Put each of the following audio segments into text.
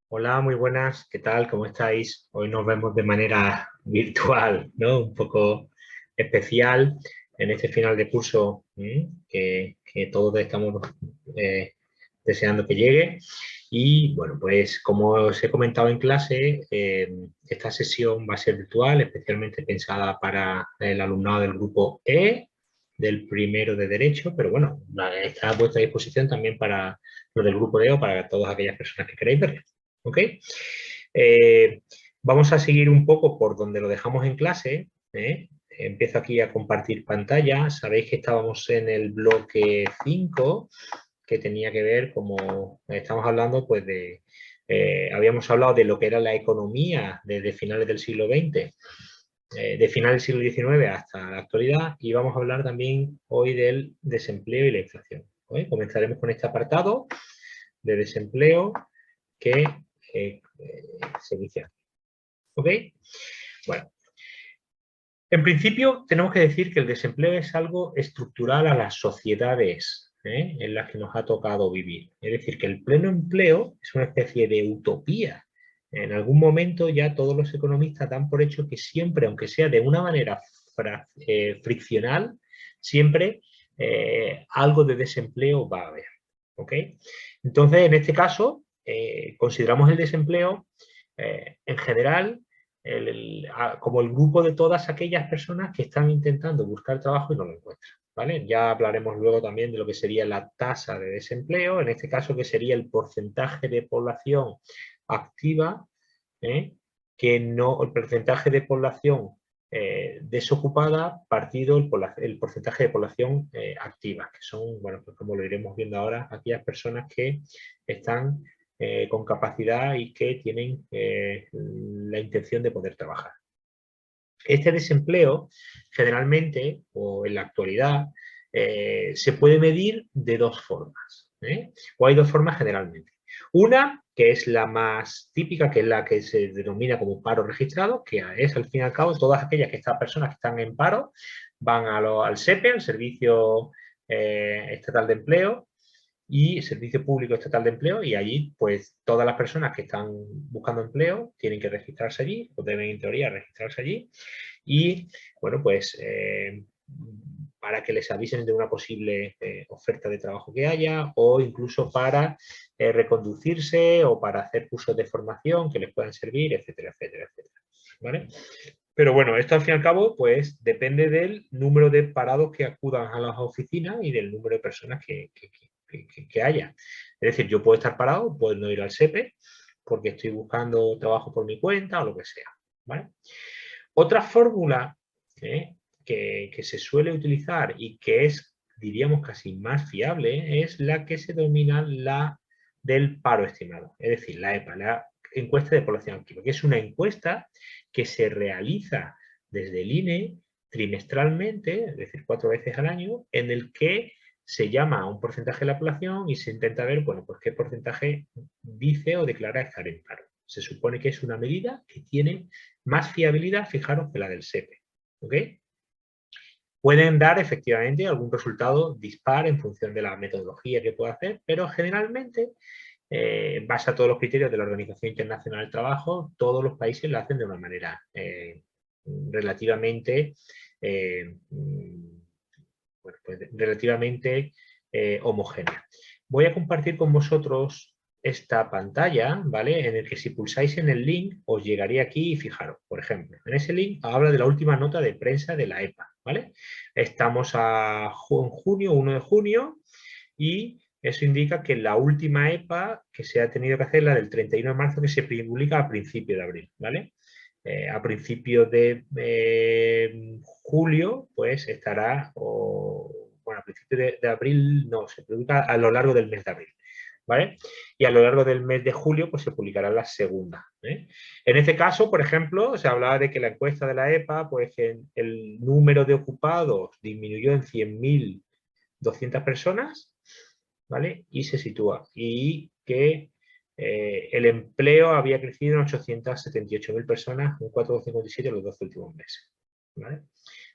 Hola, muy buenas. ¿Qué tal? ¿Cómo estáis? Hoy nos vemos de manera virtual, ¿no? Un poco especial en este final de curso que todos estamos eh, deseando que llegue. Y bueno, pues como os he comentado en clase, esta sesión va a ser virtual, especialmente pensada para el alumnado del grupo E, del primero de Derecho, pero bueno, está a vuestra disposición también para los del grupo D o para todas aquellas personas que queráis verlo. ¿Ok? Eh, Vamos a seguir un poco por donde lo dejamos en clase. Empiezo aquí a compartir pantalla. Sabéis que estábamos en el bloque 5, que tenía que ver, como estamos hablando, pues habíamos hablado de lo que era la economía desde finales del siglo XX, de finales del siglo XIX hasta la actualidad, y vamos a hablar también hoy del desempleo y la inflación. ¿Ok? Comenzaremos con este apartado de desempleo que se inicia. ¿Ok? Bueno, en principio tenemos que decir que el desempleo es algo estructural a las sociedades en las que nos ha tocado vivir. Es decir, que el pleno empleo es una especie de utopía. En algún momento ya todos los economistas dan por hecho que siempre, aunque sea de una manera friccional, siempre algo de desempleo va a haber. ¿Ok? Entonces, en este caso, consideramos el desempleo en general como el grupo de todas aquellas personas que están intentando buscar trabajo y no lo encuentran. ¿Vale? Ya hablaremos luego también de lo que sería la tasa de desempleo, en este caso que sería el porcentaje de población activa, ¿eh? Que no, el porcentaje de población desocupada partido el porcentaje de población activa, que son, bueno, pues como lo iremos viendo ahora, aquellas personas que están con capacidad y que tienen la intención de poder trabajar. Este desempleo, generalmente, o en la actualidad, se puede medir de dos formas, o hay dos formas generalmente. Una, que es la más típica, que es la que se denomina como paro registrado, que es, al fin y al cabo, todas aquellas que estas personas que están en paro van al SEPE, al Servicio Estatal de Empleo, y Servicio Público Estatal de Empleo, y allí pues todas las personas que están buscando empleo tienen que registrarse allí, o deben en teoría registrarse allí, y bueno, pues para que les avisen de una posible oferta de trabajo que haya, o incluso para reconducirse o para hacer cursos de formación que les puedan servir, etcétera, etcétera, etcétera. ¿Vale? Pero bueno, esto al fin y al cabo, pues depende del número de parados que acudan a las oficinas y del número de personas que haya. Es decir, yo puedo estar parado, puedo no ir al SEPE, porque estoy buscando trabajo por mi cuenta o lo que sea. ¿Vale? Otra fórmula que se suele utilizar y que es, diríamos, casi más fiable, es la que se denomina la del paro estimado, es decir, la EPA, la encuesta de población activa, que es una encuesta que se realiza desde el INE trimestralmente, es decir, 4 veces al año, en el que se llama a un porcentaje de la población y se intenta ver, bueno, pues qué porcentaje dice o declara estar en paro. Se supone que es una medida que tiene más fiabilidad, fijaros, que la del SEPE. ¿Ok? Pueden dar efectivamente algún resultado dispar en función de la metodología que pueda hacer, pero generalmente, en base a todos los criterios de la Organización Internacional del Trabajo, todos los países lo hacen de una manera relativamente, bueno, pues, relativamente homogénea. Voy a compartir con vosotros esta pantalla, ¿vale? En el que si pulsáis en el link os llegaría aquí y fijaros, por ejemplo, en ese link habla de la última nota de prensa de la EPA, ¿vale? Estamos en junio, 1 de junio, y eso indica que la última EPA que se ha tenido que hacer, la del 31 de marzo, que se publica a principio de abril, ¿vale? A principios de julio, pues estará, bueno, a principios de abril no, se publica a lo largo del mes de abril. ¿Vale? Y a lo largo del mes de julio pues se publicará la segunda. En este caso, por ejemplo, se hablaba de que la encuesta de la EPA, pues el número de ocupados disminuyó en 100.200 personas, ¿vale? Y se sitúa. Y que el empleo había crecido en 878.000 personas, un 4,57 en los 12 últimos meses. ¿Vale?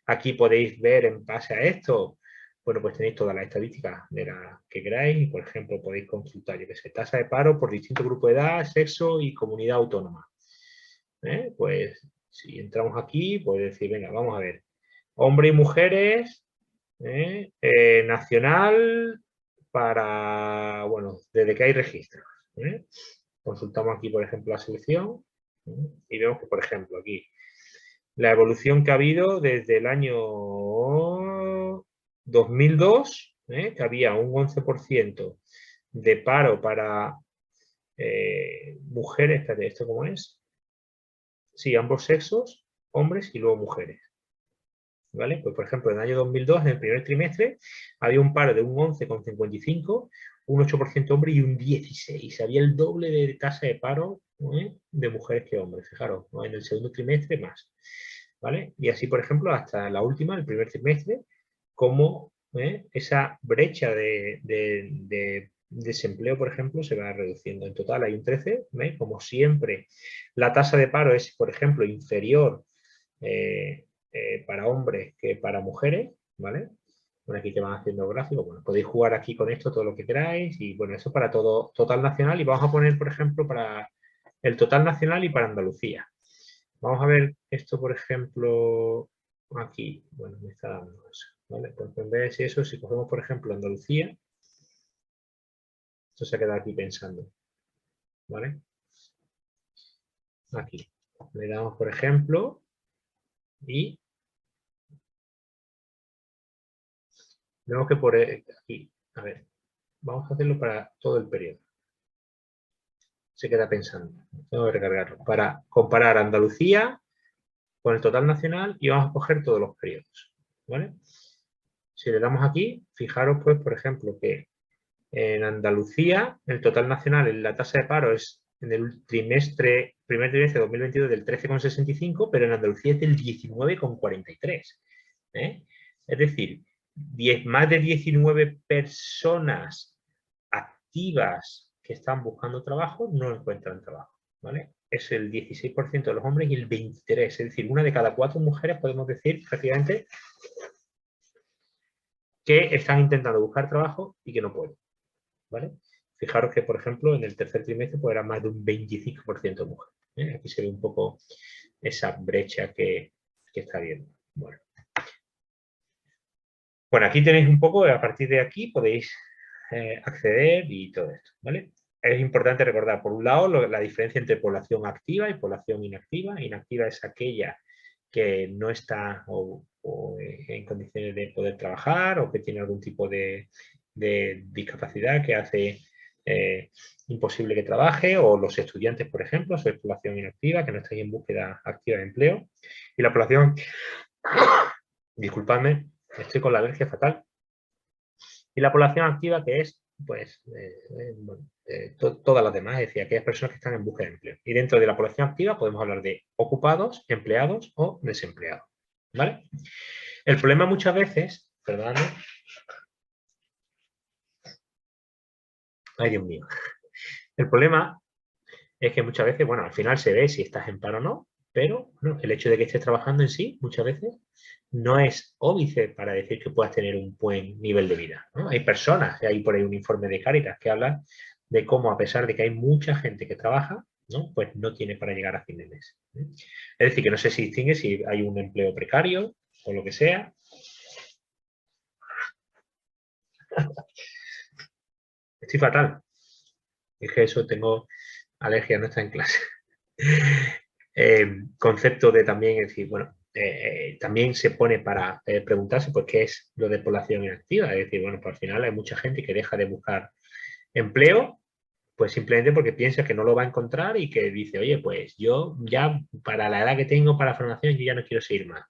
Aquí podéis ver en base a esto bueno, pues tenéis todas las estadísticas de las que queráis. Por ejemplo, podéis consultar, yo qué sé, tasa de paro por distintos grupos de edad, sexo y comunidad autónoma. Pues si entramos aquí, pues decir, venga, vamos a ver. Hombres y mujeres, nacional para, bueno, desde que hay registros. Consultamos aquí, por ejemplo, la selección y vemos que, por ejemplo, aquí la evolución que ha habido desde el año 2002, que había un 11% de paro para mujeres. Espérate, ¿esto cómo es? Sí, ambos sexos, hombres y luego mujeres. ¿Vale? Pues, por ejemplo, en el año 2002, en el primer trimestre, había un paro de un 11,55, un 8% hombre y un 16%. Había el doble de tasa de paro de mujeres que hombres. Fijaros, ¿no? En el segundo trimestre más. ¿Vale? Y así, por ejemplo, hasta la última, el primer trimestre, como esa brecha de desempleo, por ejemplo, se va reduciendo. En total hay un 13, como siempre. La tasa de paro es, por ejemplo, inferior para hombres que para mujeres, ¿vale? Bueno, aquí te van haciendo gráficos. Bueno, podéis jugar aquí con esto todo lo que queráis y bueno, eso para todo total nacional y vamos a poner, por ejemplo, para el total nacional y para Andalucía. Vamos a ver esto, por ejemplo, aquí. Bueno, me está dando eso, ¿vale? Pues en vez de eso, si cogemos, por ejemplo, Andalucía, esto se queda aquí pensando, ¿vale? Aquí. Le damos, por ejemplo, y vemos que por aquí, a ver, vamos a hacerlo para todo el periodo. Se queda pensando. Tengo que recargarlo. Para comparar Andalucía con el total nacional y vamos a coger todos los periodos. ¿Vale? Si le damos aquí, fijaros, pues, por ejemplo, que en Andalucía el total nacional en la tasa de paro es en el primer trimestre de 2022 del 13,65, pero en Andalucía es del 19,43. Es decir, más de 19 personas activas que están buscando trabajo no encuentran trabajo, ¿vale? Es el 16% de los hombres y el 23%, es decir, una de cada 4 mujeres podemos decir prácticamente que están intentando buscar trabajo y que no pueden, ¿vale? Fijaros que, por ejemplo, en el tercer trimestre pues era más de un 25% de mujeres. Aquí se ve un poco esa brecha que está habiendo. Bueno, aquí tenéis un poco, a partir de aquí podéis acceder y todo esto, ¿vale? Es importante recordar, por un lado, la diferencia entre población activa y población inactiva. Inactiva es aquella que no está en condiciones de poder trabajar o que tiene algún tipo de discapacidad que hace imposible que trabaje, o los estudiantes, por ejemplo, sois población inactiva, que no estáis en búsqueda activa de empleo. Y la población, disculpadme, estoy con la alergia fatal. Y la población activa, que es, pues, todas las demás, es decir, aquellas personas que están en búsqueda de empleo. Y dentro de la población activa podemos hablar de ocupados, empleados o desempleados. ¿Vale? El problema muchas veces, perdóname. Ay, Dios mío. El problema es que muchas veces, bueno, al final se ve si estás en paro o no, pero bueno, el hecho de que estés trabajando en sí, muchas veces, no es óbice para decir que puedas tener un buen nivel de vida, ¿no? Hay personas, hay por ahí un informe de Cáritas que habla de cómo, a pesar de que hay mucha gente que trabaja, ¿no? Pues no tiene para llegar a fin de mes. Es decir, que no se distingue si hay un empleo precario o lo que sea. Estoy fatal. Es que eso, tengo alergia, no está en clase. Concepto de también, es decir, bueno, también se pone para preguntarse pues qué es lo de población inactiva. Es decir, bueno, pues al final hay mucha gente que deja de buscar empleo, pues simplemente porque piensa que no lo va a encontrar y que dice, oye, pues yo ya para la edad que tengo para la formación yo ya no quiero seguir más.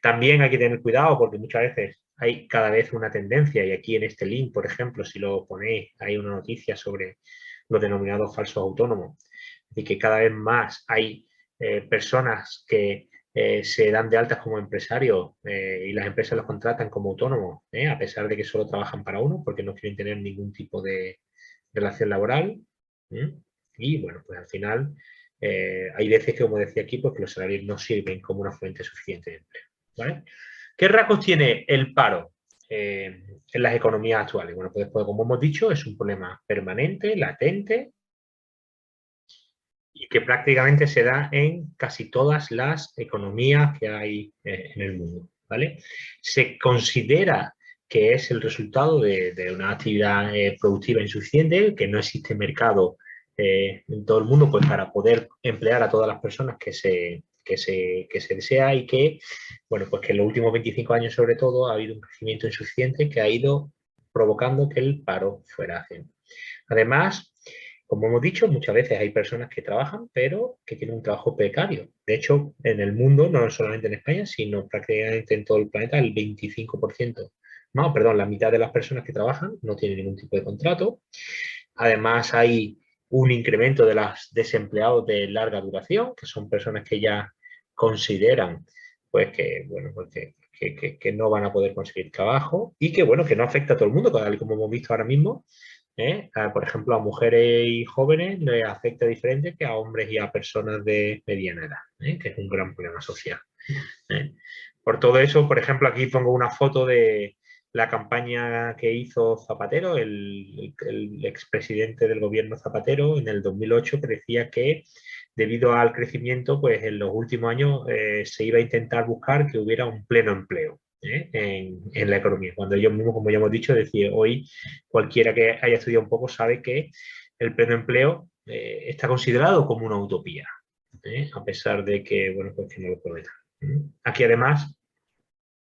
También hay que tener cuidado porque muchas veces hay cada vez una tendencia, y aquí en este link, por ejemplo, si lo ponéis, hay una noticia sobre los denominados falsos autónomos, y que cada vez más hay personas que se dan de altas como empresarios y las empresas los contratan como autónomos, a pesar de que solo trabajan para uno porque no quieren tener ningún tipo de relación laboral. Y bueno, pues al final hay veces que, como decía aquí, pues que los salarios no sirven como una fuente suficiente de empleo. ¿Vale? ¿Qué rasgos tiene el paro? en las economías actuales. Bueno, pues después, como hemos dicho, es un problema permanente, latente, y que prácticamente se da en casi todas las economías que hay en el mundo, ¿vale? Se considera que es el resultado de una actividad productiva insuficiente, que no existe mercado en todo el mundo pues, para poder emplear a todas las personas que se desea y que, bueno, pues que en los últimos 25 años sobre todo ha habido un crecimiento insuficiente que ha ido provocando que el paro fuera haciendo. Además, como hemos dicho, muchas veces hay personas que trabajan, pero que tienen un trabajo precario. De hecho, en el mundo, no solamente en España, sino prácticamente en todo el planeta, el 25%, no, perdón, la mitad de las personas que trabajan no tienen ningún tipo de contrato. Además, hay un incremento de los desempleados de larga duración, que son personas que ya consideran pues que, bueno, pues que no van a poder conseguir trabajo y que, bueno, que no afecta a todo el mundo, tal y como hemos visto ahora mismo. Por ejemplo, a mujeres y jóvenes les afecta diferente que a hombres y a personas de mediana edad, que es un gran problema social. ¿eh? Por todo eso, por ejemplo, aquí pongo una foto de la campaña que hizo Zapatero, el expresidente del gobierno Zapatero, en el 2008, que decía que debido al crecimiento, pues en los últimos años se iba a intentar buscar que hubiera un pleno empleo. En la economía. Cuando ellos mismos, como ya hemos dicho, decía hoy cualquiera que haya estudiado un poco sabe que el pleno empleo está considerado como una utopía, a pesar de que, bueno, pues que no lo prometan. Aquí además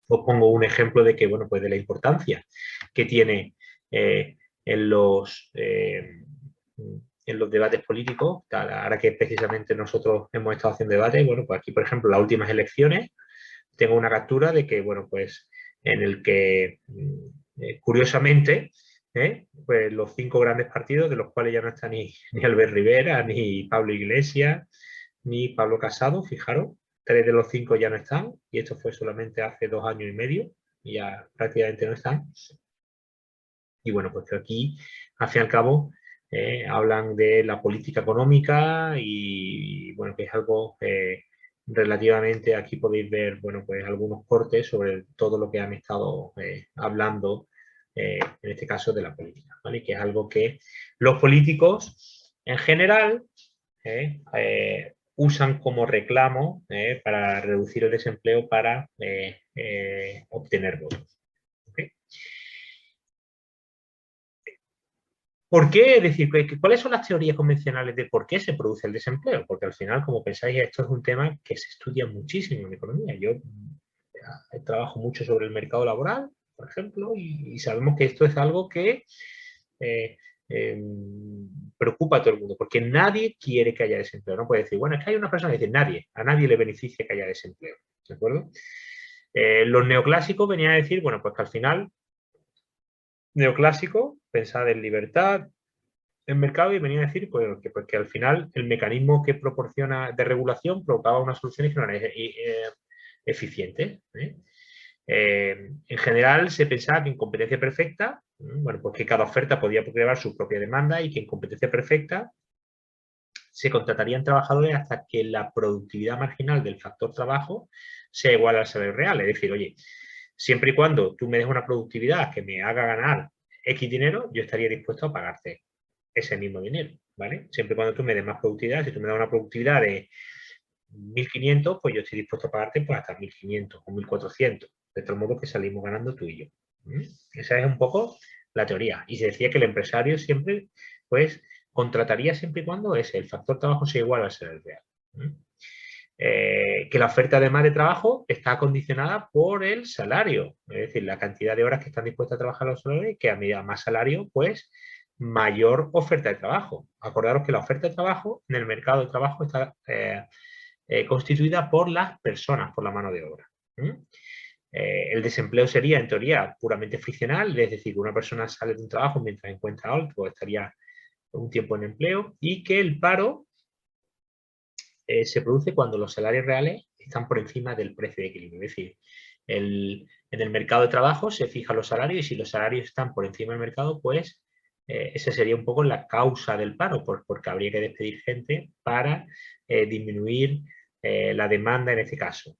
os pongo un ejemplo de que, bueno, pues de la importancia que tiene en los debates políticos, ahora que precisamente nosotros hemos estado haciendo debates, bueno, pues aquí, por ejemplo, las últimas elecciones, tengo una captura de que, bueno, pues en el que, curiosamente, pues los 5 grandes partidos, de los cuales ya no está ni Albert Rivera, ni Pablo Iglesias, ni Pablo Casado, fijaros, 3 de los 5 ya no están, y esto fue solamente hace 2 años y medio, y ya prácticamente no están. Y bueno, pues que aquí, al fin y al cabo, hablan de la política económica y, bueno, que es algo relativamente, aquí podéis ver, bueno, pues algunos cortes sobre todo lo que han estado hablando, en este caso de la política, ¿vale? Que es algo que los políticos en general usan como reclamo para reducir el desempleo para obtener votos. ¿Okay? ¿Por qué? Es decir, ¿cuáles son las teorías convencionales de por qué se produce el desempleo? Porque al final, como pensáis, esto es un tema que se estudia muchísimo en economía. Yo trabajo mucho sobre el mercado laboral, por ejemplo, y sabemos que esto es algo que eh, eh, preocupa a todo el mundo, porque nadie quiere que haya desempleo. No puede decir, bueno, es que hay una persona que dice, a nadie le beneficia que haya desempleo. ¿De acuerdo? Los neoclásicos venían a decir, bueno, pues que al final, neoclásico, pensad en libertad, en mercado y venía a decir pues que al final el mecanismo que proporciona de regulación provocaba unas soluciones que no eran eficientes. En general se pensaba que en competencia perfecta, bueno, pues que cada oferta podía crear su propia demanda y que en competencia perfecta se contratarían trabajadores hasta que la productividad marginal del factor trabajo sea igual al salario real. Es decir, oye, siempre y cuando tú me des una productividad que me haga ganar X dinero, yo estaría dispuesto a pagarte ese mismo dinero, ¿vale? Siempre y cuando tú me des más productividad, si tú me das una productividad de 1.500, pues yo estoy dispuesto a pagarte pues hasta 1.500 o 1.400, de tal modo que salimos ganando tú y yo. Esa es un poco la teoría. Y se decía que el empresario siempre, pues, contrataría siempre y cuando el factor trabajo sea igual al salario real. Que la oferta además de trabajo está condicionada por el salario, es decir, la cantidad de horas que están dispuestas a trabajar los salarios, que a medida más salario, pues mayor oferta de trabajo. Acordaros que la oferta de trabajo en el mercado de trabajo está constituida por las personas, por la mano de obra. El desempleo sería, en teoría, puramente friccional, es decir, que una persona sale de un trabajo mientras encuentra otro, pues estaría un tiempo en empleo, y que el paro se produce cuando los salarios reales están por encima del precio de equilibrio. Es decir, en el mercado de trabajo se fijan los salarios y si los salarios están por encima del mercado, pues esa sería un poco la causa del paro, porque habría que despedir gente para disminuir la demanda en este caso.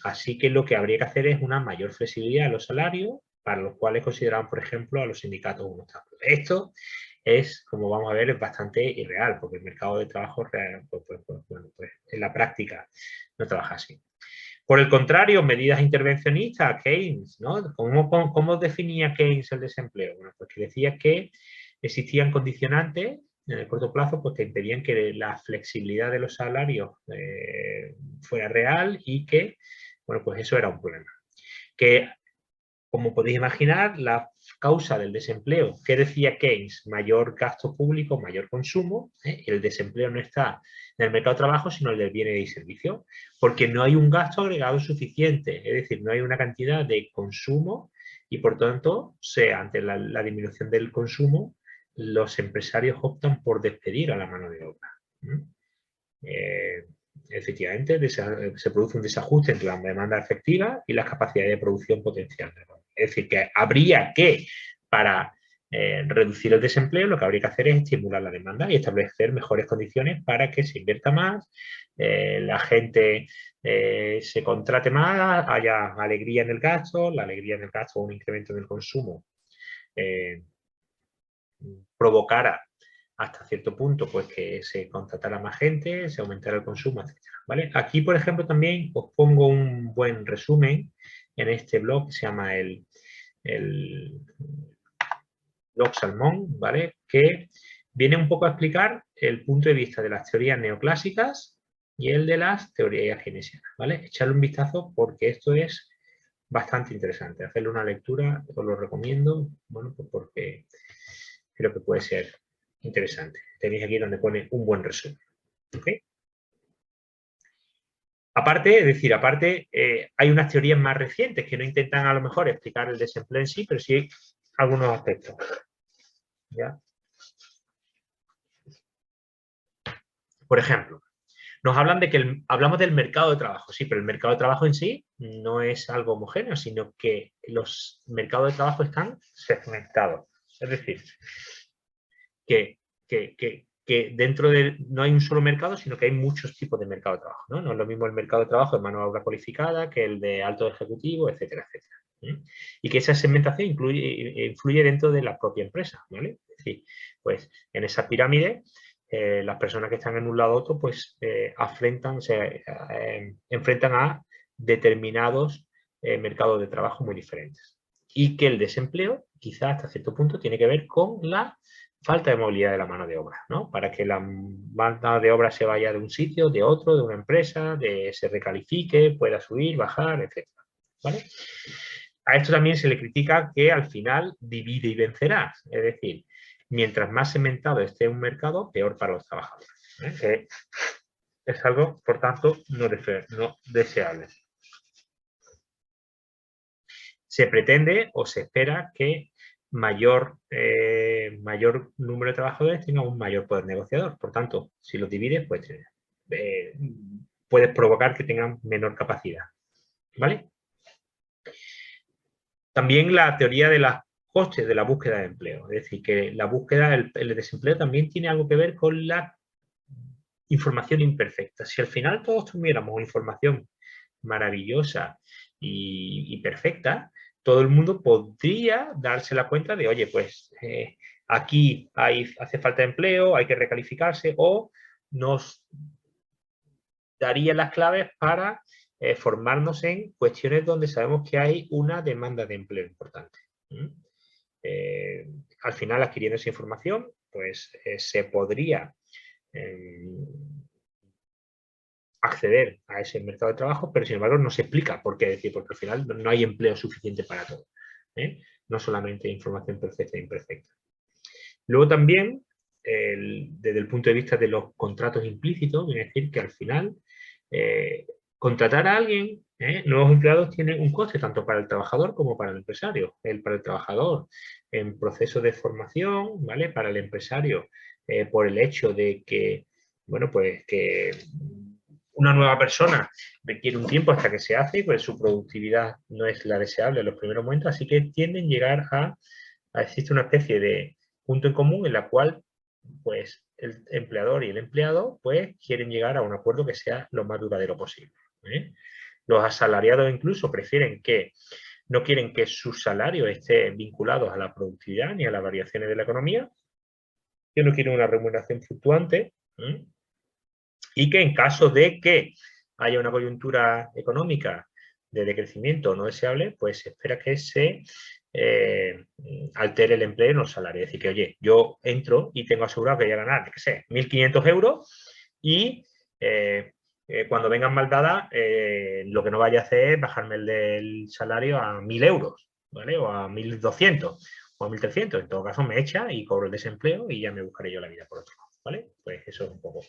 Así que lo que habría que hacer es una mayor flexibilidad en los salarios para los cuales consideraban, por ejemplo, a los sindicatos un obstáculo. Esto es, como vamos a ver, es bastante irreal, porque el mercado de trabajo real, pues, en la práctica no trabaja así. Por el contrario, medidas intervencionistas, Keynes, ¿no? ¿Cómo definía Keynes el desempleo? Bueno, pues que decía que existían condicionantes en el corto plazo pues, que impedían que la flexibilidad de los salarios fuera real y que, bueno, pues eso era un problema. Que, como podéis imaginar, la causa del desempleo, ¿qué decía Keynes? Mayor gasto público, mayor consumo. El desempleo no está en el mercado de trabajo, sino en el de bienes y servicios, porque no hay un gasto agregado suficiente, es decir, no hay una cantidad de consumo y, por tanto, ante la disminución del consumo, los empresarios optan por despedir a la mano de obra. Efectivamente, se produce un desajuste entre la demanda efectiva y las capacidades de producción potencial. Es decir, que habría que, para reducir el desempleo, lo que habría que hacer es estimular la demanda y establecer mejores condiciones para que se invierta más, la gente se contrate más, haya alegría en el gasto, la alegría en el gasto o un incremento en el consumo provocara hasta cierto punto pues que se contratara más gente, se aumentara el consumo, etc. ¿Vale? Aquí, por ejemplo, también os pongo un buen resumen en este blog que se llama el blog Salmón, ¿vale? Que viene un poco a explicar el punto de vista de las teorías neoclásicas y el de las teorías keynesianas, ¿vale? Echarle un vistazo porque esto es bastante interesante. Hacerle una lectura, os lo recomiendo, bueno, pues porque creo que puede ser interesante. Tenéis aquí donde pone un buen resumen. ¿Okay? Aparte, es decir, hay unas teorías más recientes que no intentan a lo mejor explicar el desempleo en sí, pero sí algunos aspectos. ¿Ya? Por ejemplo, nos hablan de que hablamos del mercado de trabajo, sí, pero el mercado de trabajo en sí no es algo homogéneo, sino que los mercados de trabajo están segmentados. Es decir, que dentro de no hay un solo mercado, sino que hay muchos tipos de mercado de trabajo. No, no es lo mismo el mercado de trabajo de mano de obra cualificada que el de alto ejecutivo, etcétera, etcétera. Y que esa segmentación influye dentro de la propia empresa. ¿Vale? Es decir, pues en esa pirámide, las personas que están en un lado u otro, pues enfrentan a determinados mercados de trabajo muy diferentes. Y que el desempleo, quizás hasta cierto punto, tiene que ver con la falta de movilidad de la mano de obra, ¿no? Para que la mano de obra se vaya de un sitio, de otro, de una empresa, se recalifique, pueda subir, bajar, etc. ¿Vale? A esto también se le critica que al final divide y vencerá. Es decir, mientras más segmentado esté un mercado, peor para los trabajadores. Que es algo, por tanto, no deseable. Se pretende o se espera que mayor número de trabajadores tenga un mayor poder negociador. Por tanto, si los divides, pues puedes provocar que tengan menor capacidad. ¿Vale? También la teoría de los costes de la búsqueda de empleo. Es decir, que la búsqueda, el desempleo también tiene algo que ver con la información imperfecta. Si al final todos tuviéramos una información maravillosa y perfecta, todo el mundo podría darse la cuenta de, oye, pues aquí hace falta empleo, hay que recalificarse, o nos daría las claves para formarnos en cuestiones donde sabemos que hay una demanda de empleo importante. Al final, adquiriendo esa información, pues se podría acceder a ese mercado de trabajo, pero sin embargo no se explica por qué decir, porque al final no hay empleo suficiente para todo. No solamente información perfecta e imperfecta. Luego también, desde el punto de vista de los contratos implícitos, viene a decir que al final contratar a alguien, nuevos empleados, tiene un coste tanto para el trabajador como para el empresario. Para el trabajador en proceso de formación, ¿vale? Para el empresario por el hecho de que, bueno, pues que una nueva persona requiere un tiempo hasta que se hace y pues su productividad no es la deseable en los primeros momentos, así que tienden a llegar a existe una especie de punto en común en la cual pues el empleador y el empleado pues quieren llegar a un acuerdo que sea lo más duradero posible. Los asalariados incluso prefieren que no quieren que su salario esté vinculado a la productividad ni a las variaciones de la economía, que no quieren una remuneración fluctuante, y que en caso de que haya una coyuntura económica de decrecimiento no deseable, pues se espera que se altere el empleo en los salarios. Es decir, que oye, yo entro y tengo asegurado que voy a ganar, qué sé, 1.500 euros y cuando vengan mal dadas, lo que no vaya a hacer es bajarme el salario a 1.000 euros, ¿vale? O a 1.200 o a 1.300. En todo caso, me echa y cobro el desempleo y ya me buscaré yo la vida por otro lado, ¿vale? Pues eso es un poco.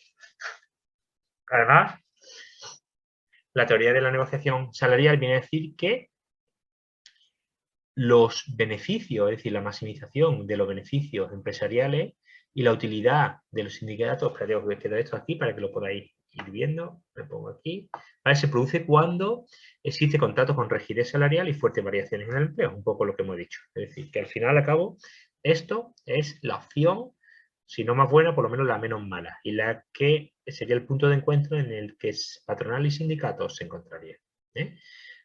Además, la teoría de la negociación salarial viene a decir que los beneficios, es decir, la maximización de los beneficios empresariales y la utilidad de los sindicatos, espérate que quedo esto aquí para que lo podáis ir viendo, me pongo aquí, ¿vale? Se produce cuando existe contrato con rigidez salarial y fuertes variaciones en el empleo, un poco lo que hemos dicho. Es decir, que al final, a cabo, esto es la opción, si no más buena, por lo menos la menos mala, y la que sería el punto de encuentro en el que patronal y sindicatos se encontrarían, ¿eh?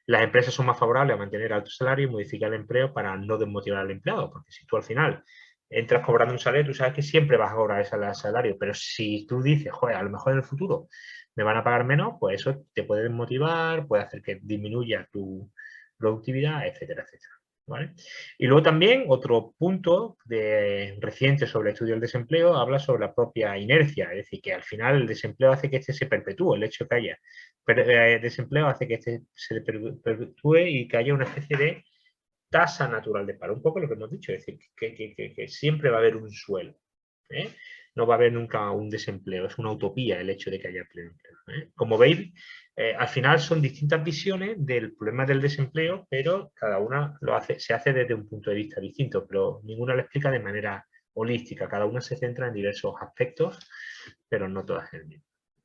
Las empresas son más favorables a mantener altos salarios y modificar el empleo para no desmotivar al empleado, porque si tú al final entras cobrando un salario, tú sabes que siempre vas a cobrar ese salario, pero si tú dices, joder, a lo mejor en el futuro me van a pagar menos, pues eso te puede desmotivar, puede hacer que disminuya tu productividad, etcétera, etcétera. ¿Vale? Y luego también otro punto reciente sobre el estudio del desempleo habla sobre la propia inercia, es decir, que al final el desempleo hace que este se perpetúe, el hecho de que haya desempleo hace que este se perpetúe y que haya una especie de tasa natural de paro, un poco lo que hemos dicho, es decir, que siempre va a haber un suelo, ¿eh? No va a haber nunca un desempleo, es una utopía el hecho de que haya pleno empleo, ¿eh? Como veis, al final son distintas visiones del problema del desempleo, pero cada una se hace desde un punto de vista distinto, pero ninguna lo explica de manera holística, cada una se centra en diversos aspectos, pero no todas en el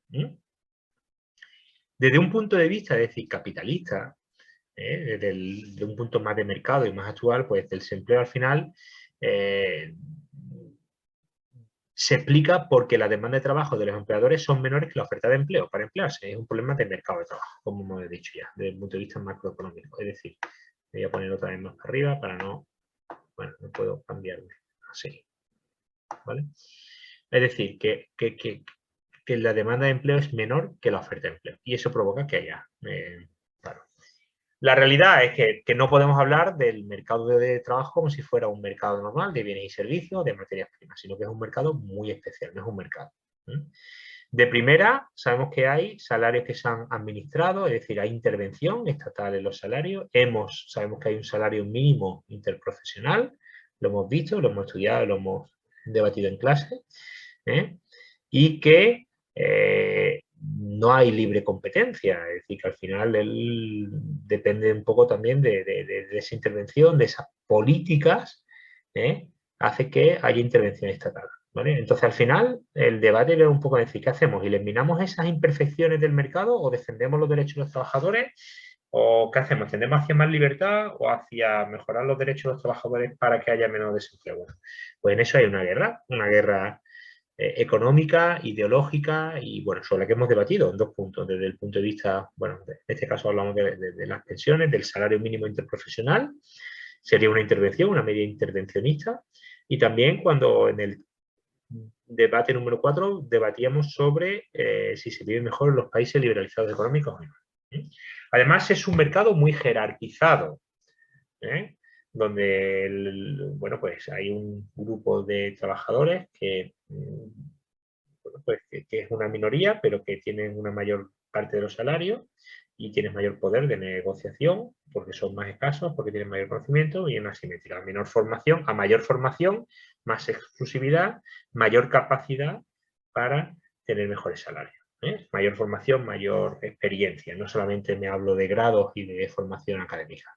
mismo. Desde un punto de vista, es decir, capitalista, desde un punto más de mercado y más actual, pues el desempleo al final se explica porque la demanda de trabajo de los empleadores son menores que la oferta de empleo para emplearse. Es un problema de mercado de trabajo, como hemos dicho ya, desde el punto de vista macroeconómico. Es decir, voy a poner otra vez más para arriba para no, bueno, no puedo cambiarme así, ¿vale? Es decir, que la demanda de empleo es menor que la oferta de empleo y eso provoca que haya paro. La realidad es que no podemos hablar del mercado de trabajo como si fuera un mercado normal de bienes y servicios, de materias primas, sino que es un mercado muy especial, no es un mercado. De primera, sabemos que hay salarios que se han administrado, es decir, hay intervención estatal en los salarios. Sabemos que hay un salario mínimo interprofesional, lo hemos visto, lo hemos estudiado, lo hemos debatido en clase, y que no hay libre competencia, es decir, que al final depende un poco también de esa intervención, de esas políticas, hace que haya intervención estatal. ¿Vale? Entonces, al final, el debate es un poco decir, ¿qué hacemos? ¿Eliminamos esas imperfecciones del mercado o defendemos los derechos de los trabajadores? ¿O qué hacemos? ¿Tendemos hacia más libertad o hacia mejorar los derechos de los trabajadores para que haya menos desempleo? Bueno, pues en eso hay una guerra económica, ideológica y, bueno, sobre la que hemos debatido en dos puntos. Desde el punto de vista, bueno, en este caso hablamos de las pensiones, del salario mínimo interprofesional, sería una intervención, una medida intervencionista, y también cuando en el debate número 4 debatíamos sobre si se vive mejor en los países liberalizados económicos o no. Además, es un mercado muy jerarquizado, donde bueno, pues hay un grupo de trabajadores bueno, pues que es una minoría, pero que tienen una mayor parte de los salarios y tienen mayor poder de negociación porque son más escasos, porque tienen mayor conocimiento y una asimetría. A mayor formación, más exclusividad, mayor capacidad para tener mejores salarios. Mayor formación, mayor experiencia. No solamente me hablo de grados y de formación académica.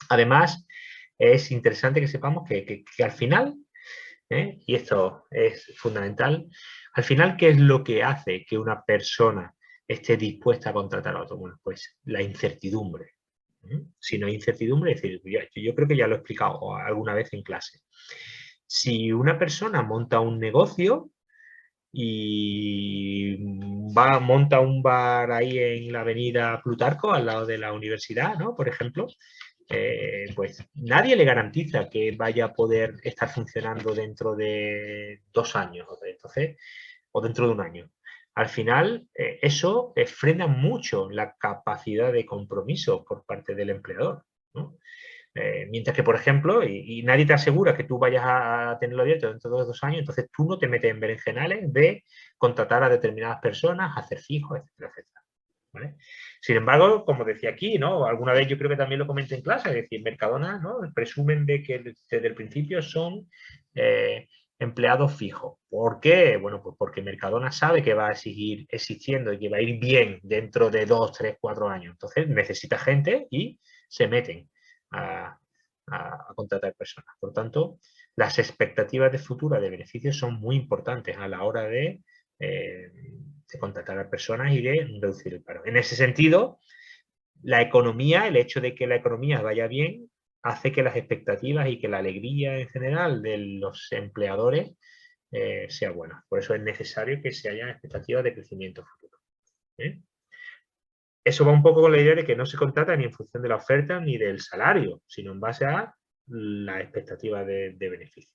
Además, es interesante que sepamos que al final, y esto es fundamental, al final, ¿qué es lo que hace que una persona esté dispuesta a contratar a otro? Bueno, pues la incertidumbre. Si no hay incertidumbre, es decir, yo creo que ya lo he explicado alguna vez en clase. Si una persona monta un negocio, y monta un bar ahí en la avenida Plutarco, al lado de la universidad, ¿no? Por ejemplo, pues nadie le garantiza que vaya a poder estar funcionando dentro de 2 años, entonces, o dentro de un año. Al final, eso frena mucho la capacidad de compromiso por parte del empleador, ¿no? Mientras que, por ejemplo, y nadie te asegura que tú vayas a tenerlo abierto dentro de 2 años, entonces tú no te metes en berenjenales de contratar a determinadas personas, hacer fijos, etcétera, etcétera. ¿Vale? Sin embargo, como decía aquí, ¿no? Alguna vez yo creo que también lo comenté en clase, es decir, Mercadona, ¿no? Presumen de que desde el principio son empleados fijos. ¿Por qué? Bueno, pues porque Mercadona sabe que va a seguir existiendo y que va a ir bien dentro de 2, 3, 4 años. Entonces necesita gente y se meten a contratar personas. Por tanto, las expectativas de futura de beneficios son muy importantes a la hora de contratar a personas y de reducir el paro. En ese sentido, la economía, el hecho de que la economía vaya bien, hace que las expectativas y que la alegría en general de los empleadores sea buena. Por eso es necesario que se haya expectativas de crecimiento futuro. ¿Eh? Eso va un poco con la idea de que no se contrata ni en función de la oferta ni del salario, sino en base a la expectativa de beneficio.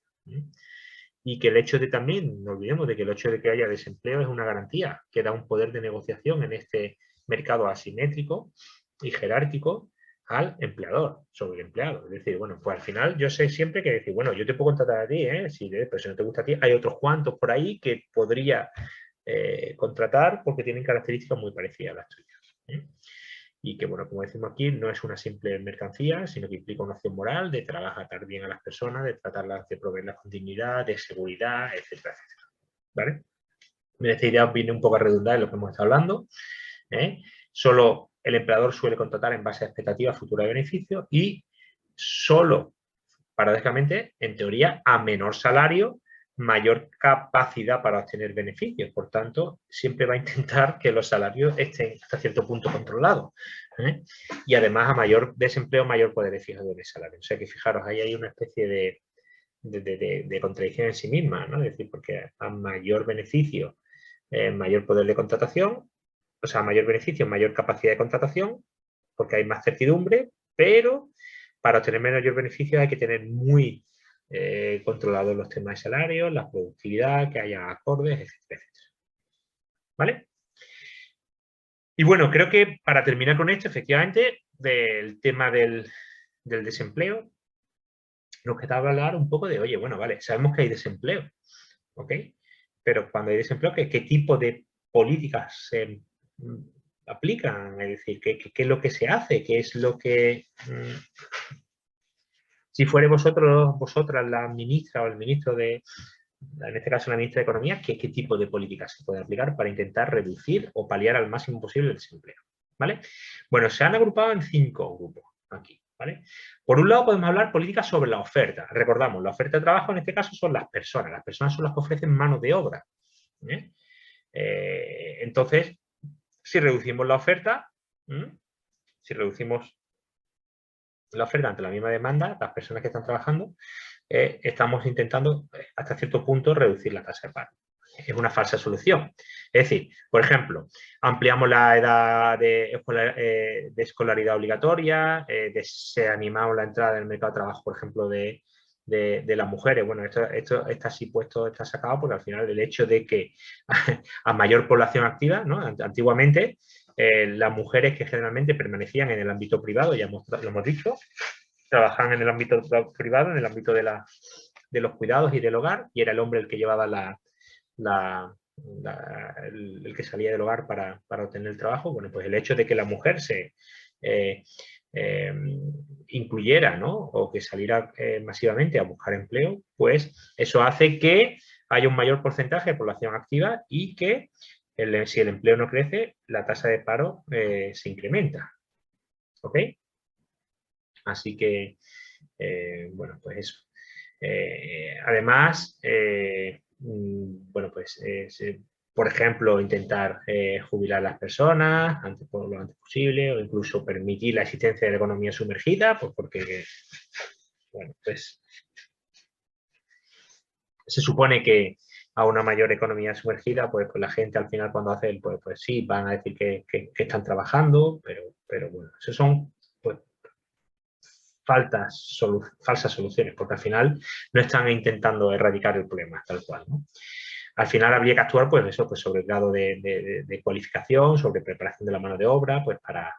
Y que el hecho de también, no olvidemos de que el hecho de que haya desempleo es una garantía que da un poder de negociación en este mercado asimétrico y jerárquico al empleador sobre el empleado. Es decir, bueno, pues al final yo sé siempre que decir, bueno, yo te puedo contratar a ti, pero si no te gusta a ti, hay otros cuantos por ahí que podría contratar porque tienen características muy parecidas a las tuyas. Y que, bueno, como decimos aquí, no es una simple mercancía, sino que implica una acción moral de tratar bien a las personas, de tratarlas, de proveerlas con dignidad, de seguridad, etcétera, etcétera. ¿Vale? Esta idea viene un poco a redundar en lo que hemos estado hablando. Solo el empleador suele contratar en base a expectativas futuras de beneficio y solo, paradójicamente, en teoría, a menor salario, mayor capacidad para obtener beneficios. Por tanto, siempre va a intentar que los salarios estén hasta cierto punto controlados. Y además, a mayor desempleo, mayor poder de fijación del salario. O sea que fijaros, ahí hay una especie de contradicción en sí misma, ¿no? Es decir, porque a mayor beneficio, mayor poder de contratación, o sea, mayor beneficio, mayor capacidad de contratación, porque hay más certidumbre, pero para obtener mayor beneficio hay que tener muy controlados los temas de salario, la productividad, que haya acordes, etcétera, etcétera. ¿Vale? Y bueno, creo que para terminar con esto, efectivamente, del tema del desempleo, nos quedaba hablar un poco de, oye, bueno, vale, sabemos que hay desempleo, ¿ok? Pero cuando hay desempleo, ¿qué tipo de políticas se aplican? Es decir, ¿qué es lo que se hace? ¿Qué es lo que... si fuere vosotras la ministra o el ministro de, en este caso la ministra de Economía, ¿qué tipo de políticas se pueden aplicar para intentar reducir o paliar al máximo posible el desempleo? ¿Vale? Bueno, se han agrupado en 5 grupos aquí. ¿Vale? Por un lado podemos hablar políticas sobre la oferta. Recordamos, la oferta de trabajo en este caso son las personas. Las personas son las que ofrecen mano de obra. Entonces, si reducimos la oferta, si reducimos la oferta ante la misma demanda, las personas que están trabajando, estamos intentando hasta cierto punto reducir la tasa de paro. Es una falsa solución. Es decir, por ejemplo, ampliamos la edad de escolaridad obligatoria, se animamos la entrada en el mercado de trabajo, por ejemplo, de las mujeres. Bueno, esto está así puesto, está sacado porque al final el hecho de que a mayor población activa, ¿no? Antiguamente, las mujeres que generalmente permanecían en el ámbito privado, ya lo hemos dicho, trabajaban en el ámbito privado, en el ámbito de los cuidados y del hogar, y era el hombre el que llevaba el que salía del hogar para obtener el trabajo. Bueno, pues el hecho de que la mujer se incluyera, ¿no? O que saliera masivamente a buscar empleo, pues eso hace que haya un mayor porcentaje de población activa y que si el empleo no crece, la tasa de paro se incrementa. ¿Ok? Así que, bueno, pues eso. Además, bueno, pues, por ejemplo, intentar jubilar a las personas lo antes posible o incluso permitir la existencia de la economía sumergida, pues porque, bueno, pues se supone que a una mayor economía sumergida, pues la gente al final cuando hace, pues sí, van a decir que están trabajando, pero bueno, eso son pues, falsas soluciones, porque al final no están intentando erradicar el problema tal cual, ¿no? Al final habría que actuar, pues eso, pues sobre el grado de cualificación, sobre preparación de la mano de obra, pues para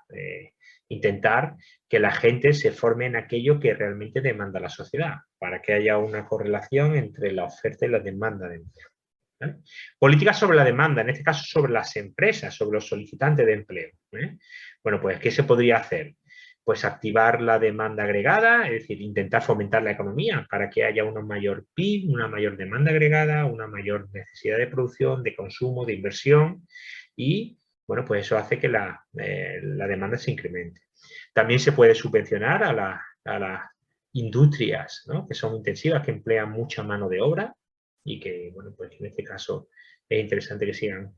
intentar que la gente se forme en aquello que realmente demanda la sociedad, para que haya una correlación entre la oferta y la demanda de empleo. ¿Vale? Políticas sobre la demanda, en este caso sobre las empresas, sobre los solicitantes de empleo. Bueno, pues, ¿qué se podría hacer? Pues activar la demanda agregada, es decir, intentar fomentar la economía para que haya una mayor PIB, una mayor demanda agregada, una mayor necesidad de producción, de consumo, de inversión y, bueno, pues eso hace que la demanda se incremente. También se puede subvencionar a las industrias, ¿no? Que son intensivas, que emplean mucha mano de obra y que, bueno, pues en este caso es interesante que sigan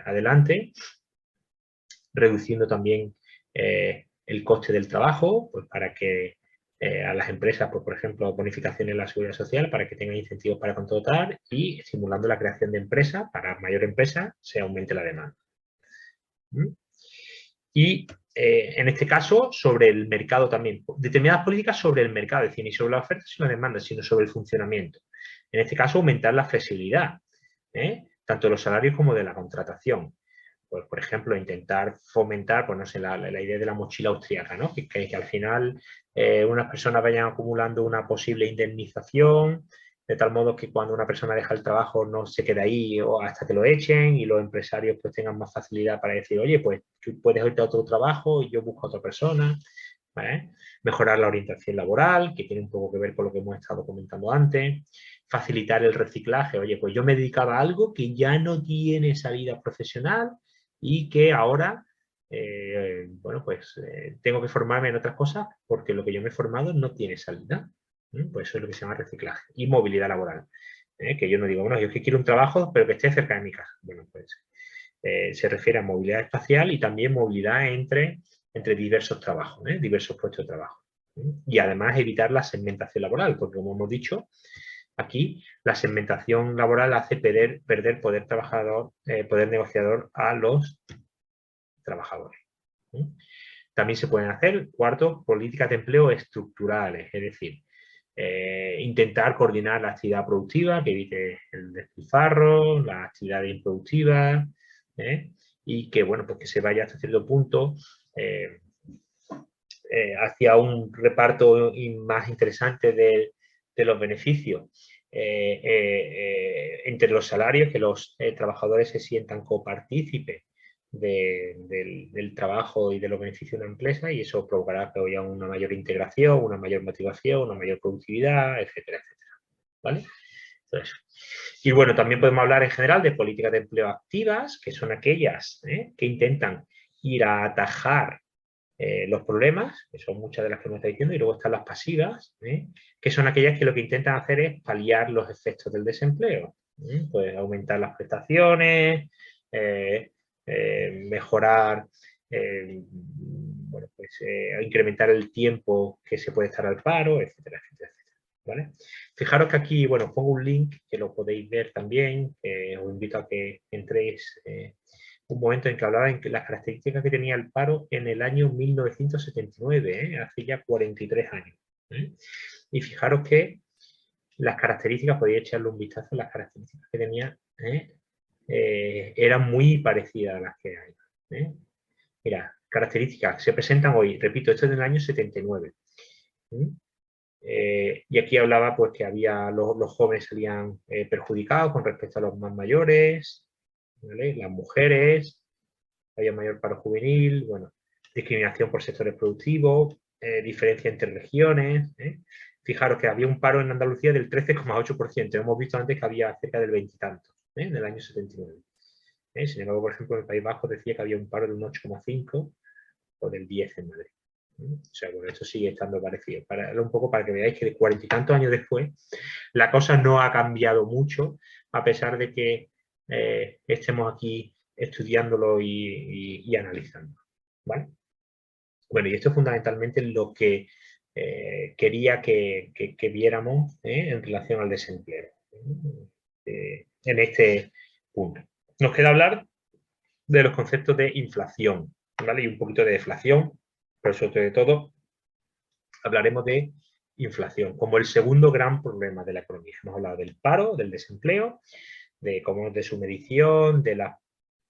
adelante, reduciendo también el coste del trabajo, pues para que a las empresas, pues, por ejemplo, bonificaciones en la seguridad social para que tengan incentivos para contratar y estimulando la creación de empresas, para mayor empresa se aumente la demanda. Y en este caso, sobre el mercado también. Determinadas políticas sobre el mercado, es decir, ni sobre la oferta ni la demanda, sino sobre el funcionamiento. En este caso, aumentar la flexibilidad, tanto de los salarios como de la contratación. Pues, por ejemplo, intentar fomentar, pues no sé, la idea de la mochila austríaca, ¿no? Que al final unas personas vayan acumulando una posible indemnización, de tal modo que cuando una persona deja el trabajo no se quede ahí o hasta que lo echen y los empresarios pues tengan más facilidad para decir, oye, pues tú puedes irte a otro trabajo y yo busco a otra persona. ¿Vale? Mejorar la orientación laboral, que tiene un poco que ver con lo que hemos estado comentando antes. Facilitar el reciclaje. Oye, pues yo me dedicaba a algo que ya no tiene salida profesional y que ahora, bueno, pues tengo que formarme en otras cosas porque lo que yo me he formado no tiene salida. Pues eso es lo que se llama reciclaje. Y movilidad laboral. Que yo no digo, bueno, yo es que quiero un trabajo, pero que esté cerca de mi casa. Bueno, pues se refiere a movilidad espacial y también movilidad entre diversos trabajos, diversos puestos de trabajo. Y además evitar la segmentación laboral, porque como hemos dicho, aquí la segmentación laboral hace perder poder negociador a los trabajadores. También se pueden hacer, cuarto, políticas de empleo estructurales, es decir, intentar coordinar la actividad productiva, que evite el despilfarro, la actividad improductiva, y que, bueno, pues que se vaya hasta cierto punto hacia un reparto más interesante de los beneficios entre los salarios, que los trabajadores se sientan copartícipes del trabajo y de los beneficios de una empresa y eso provocará que haya una mayor integración, una mayor motivación, una mayor productividad, etcétera, etcétera. ¿Vale? Entonces, y bueno, también podemos hablar en general de políticas de empleo activas, que son aquellas que intentan ir a atajar los problemas, que son muchas de las que me está diciendo, y luego están las pasivas, que son aquellas que lo que intentan hacer es paliar los efectos del desempleo. Pues aumentar las prestaciones, mejorar, bueno, pues, incrementar el tiempo que se puede estar al paro, etcétera, etcétera, etcétera. ¿Vale? Fijaros que aquí, bueno, pongo un link que lo podéis ver también, os invito a que entréis un momento en que hablaba en que las características que tenía el paro en el año 1979, hace ya 43 años. Y fijaros que las características, podéis echarle un vistazo, las características que tenía eran muy parecidas a las que hay. Mira, características se presentan hoy, repito, esto es del año 79. Y aquí hablaba pues que había los jóvenes salían perjudicados con respecto a los más mayores, ¿vale? Las mujeres, había mayor paro juvenil, bueno, discriminación por sectores productivos, diferencia entre regiones. Fijaros que había un paro en Andalucía del 13,8%. Hemos visto antes que había cerca del 20 y tanto, en el año 79. Sin embargo, por ejemplo, en el País Vasco decía que había un paro del 8,5 o del 10 en Madrid. O sea, bueno, esto sigue estando parecido. Un poco para que veáis que de 40 y tantos años después, la cosa no ha cambiado mucho, a pesar de que estemos aquí estudiándolo y analizando. ¿Vale? Bueno, y esto es fundamentalmente lo que quería que viéramos en relación al desempleo. en este punto. Nos queda hablar de los conceptos de inflación, ¿vale? Y un poquito de deflación, pero sobre todo hablaremos de inflación como el segundo gran problema de la economía. Hemos hablado del paro, del desempleo, de su medición, de las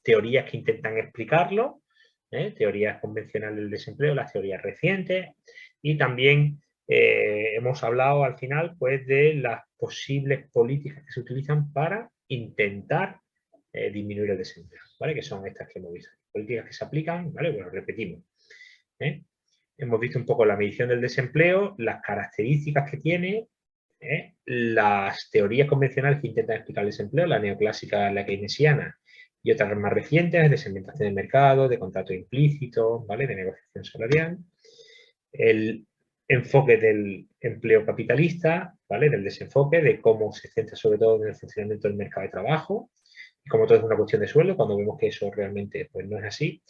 teorías que intentan explicarlo, teorías convencionales del desempleo, las teorías recientes, y también hemos hablado al final pues, de las posibles políticas que se utilizan para intentar disminuir el desempleo, ¿vale? Que son estas que hemos visto. Políticas que se aplican, ¿vale? Bueno, repetimos. Hemos visto un poco la medición del desempleo, las características que tiene, las teorías convencionales que intentan explicar el desempleo, la neoclásica, la keynesiana y otras más recientes, de segmentación de mercado, de contrato implícito, ¿vale? De negociación salarial. El enfoque del empleo capitalista, ¿vale? Del desenfoque, de cómo se centra sobre todo en el funcionamiento del mercado de trabajo, y como todo es una cuestión de sueldo, cuando vemos que eso realmente pues, no es así.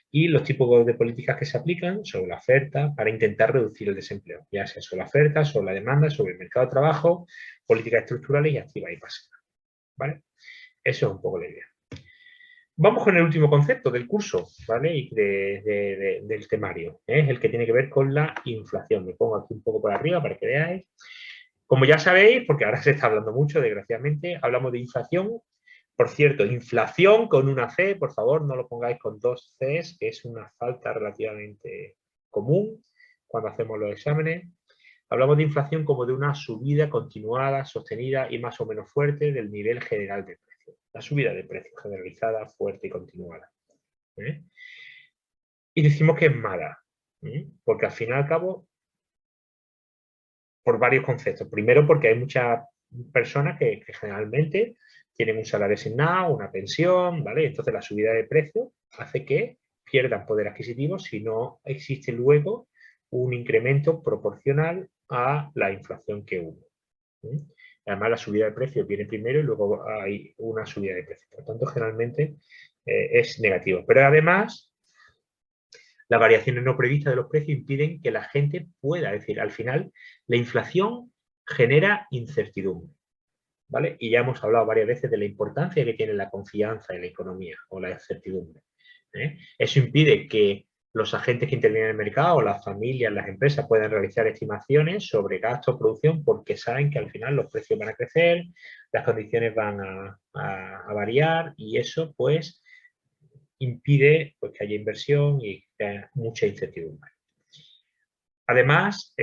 Y los tipos de políticas que se aplican sobre la oferta para intentar reducir el desempleo, ya sea sobre la oferta, sobre la demanda, sobre el mercado de trabajo, políticas estructurales y activas y pasivas, ¿vale? Eso es un poco la idea. Vamos con el último concepto del curso, ¿vale? Y del temario, es el que tiene que ver con la inflación. Me pongo aquí un poco por arriba para que veáis. Como ya sabéis, porque ahora se está hablando mucho, desgraciadamente, hablamos de inflación. Por cierto, inflación con una C, por favor, no lo pongáis con dos Cs, que es una falta relativamente común cuando hacemos los exámenes. Hablamos de inflación como de una subida continuada, sostenida y más o menos fuerte del nivel general del precio. La subida de precios generalizada, fuerte y continuada. Y decimos que es mala, porque al fin y al cabo, por varios conceptos. Primero, porque hay muchas personas que generalmente tienen un salario asignado, una pensión, ¿vale? Entonces la subida de precios hace que pierdan poder adquisitivo si no existe luego un incremento proporcional a la inflación que hubo. Además, la subida de precios viene primero y luego hay una subida de precios. Por lo tanto, generalmente es negativo. Pero además, las variaciones no previstas de los precios impiden que la gente pueda, es decir, al final, la inflación genera incertidumbre, ¿vale? Y ya hemos hablado varias veces de la importancia que tiene la confianza en la economía o la incertidumbre. Eso impide que los agentes que intervienen en el mercado, las familias, las empresas puedan realizar estimaciones sobre gasto o producción porque saben que al final los precios van a crecer, las condiciones van a variar y eso pues impide pues, que haya inversión y que haya mucha incertidumbre. Además,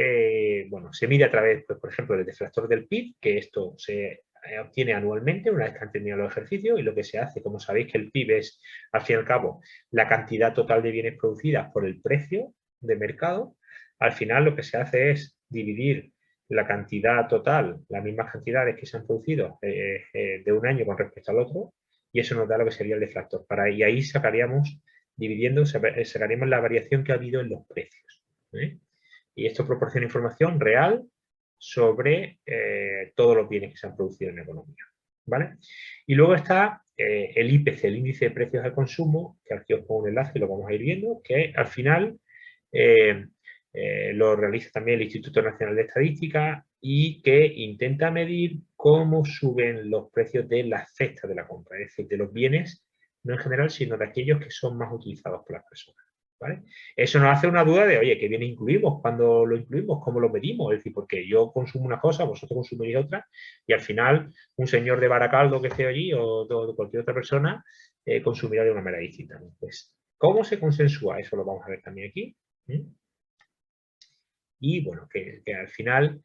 bueno, se mide a través, pues, por ejemplo, del deflactor del PIB, que esto se obtiene anualmente una vez que han terminado los ejercicios y lo que se hace, como sabéis que el PIB es, al fin y al cabo, la cantidad total de bienes producidas por el precio de mercado, al final lo que se hace es dividir la cantidad total, las mismas cantidades que se han producido de un año con respecto al otro, y eso nos da lo que sería el deflactor. Y ahí sacaríamos, dividiendo, sacaríamos la variación que ha habido en los precios. Y esto proporciona información real sobre todos los bienes que se han producido en la economía, ¿vale? Y luego está el IPC, el índice de precios al consumo, que aquí os pongo un enlace y lo vamos a ir viendo, que al final lo realiza también el Instituto Nacional de Estadística y que intenta medir cómo suben los precios de las cestas de la compra, es decir, de los bienes, no en general, sino de aquellos que son más utilizados por las personas. ¿Vale? Eso nos hace una duda de, oye, ¿qué bien incluimos? ¿Cuándo lo incluimos? ¿Cómo lo medimos? Es decir, porque yo consumo una cosa, vosotros consumís otra, y al final un señor de Baracaldo que esté allí o cualquier otra persona consumirá de una manera distinta. Pues, ¿cómo se consensúa? Eso lo vamos a ver también aquí. Y bueno, que al final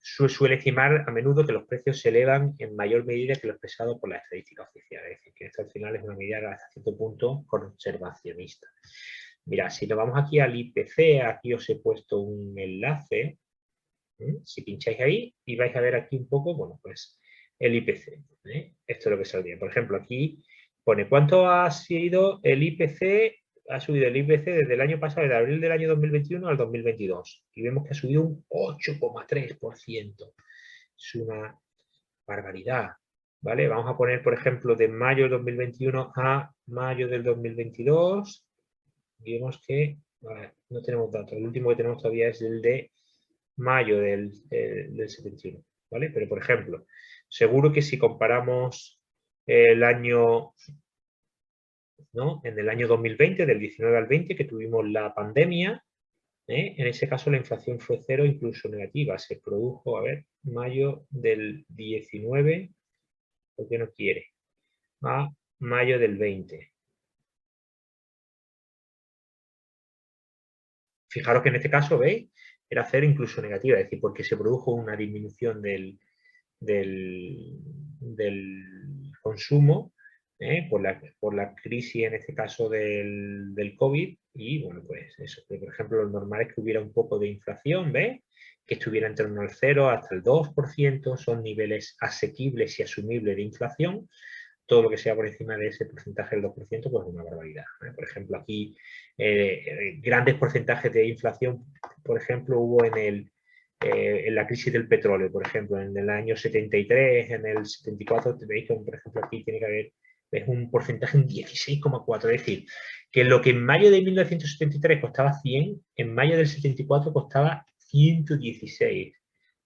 suele estimar a menudo que los precios se elevan en mayor medida que lo expresado por la estadística oficial. Es decir, que esto al final es una medida hasta cierto punto conservacionista. Mira, si nos vamos aquí al IPC, aquí os he puesto un enlace. Si pincháis ahí y vais a ver aquí un poco, bueno, pues el IPC. Esto es lo que saldría. Por ejemplo, aquí pone cuánto ha sido el IPC. Ha subido el IPC desde el año pasado, desde abril del año 2021 al 2022. Y vemos que ha subido un 8,3%. Es una barbaridad. ¿Vale? Vamos a poner, por ejemplo, de mayo del 2021 a mayo del 2022. Y vemos que no tenemos datos. El último que tenemos todavía es el de mayo del 71. ¿vale? Pero, por ejemplo, seguro que si comparamos el año, ¿no? En el año 2020, del 19 al 20, que tuvimos la pandemia, en ese caso la inflación fue cero, incluso negativa. Se produjo, a ver, mayo del 19, ¿por qué no quiere? A mayo del 20. Fijaros que en este caso, ¿veis? Era cero, incluso negativa, es decir, porque se produjo una disminución del consumo, por la crisis, en este caso del COVID, y bueno, pues eso, por ejemplo, lo normal es que hubiera un poco de inflación, ¿ves? Que estuviera en torno al 0 hasta el 2%, son niveles asequibles y asumibles de inflación. Todo lo que sea por encima de ese porcentaje del 2%, pues es una barbaridad. Por ejemplo, aquí grandes porcentajes de inflación, por ejemplo, hubo en la crisis del petróleo, por ejemplo, en el año 73, en el 74, veis que, por ejemplo, aquí tiene que haber es un porcentaje, un 16,4. Es decir, que lo que en mayo de 1973 costaba 100, en mayo del 74 costaba 116.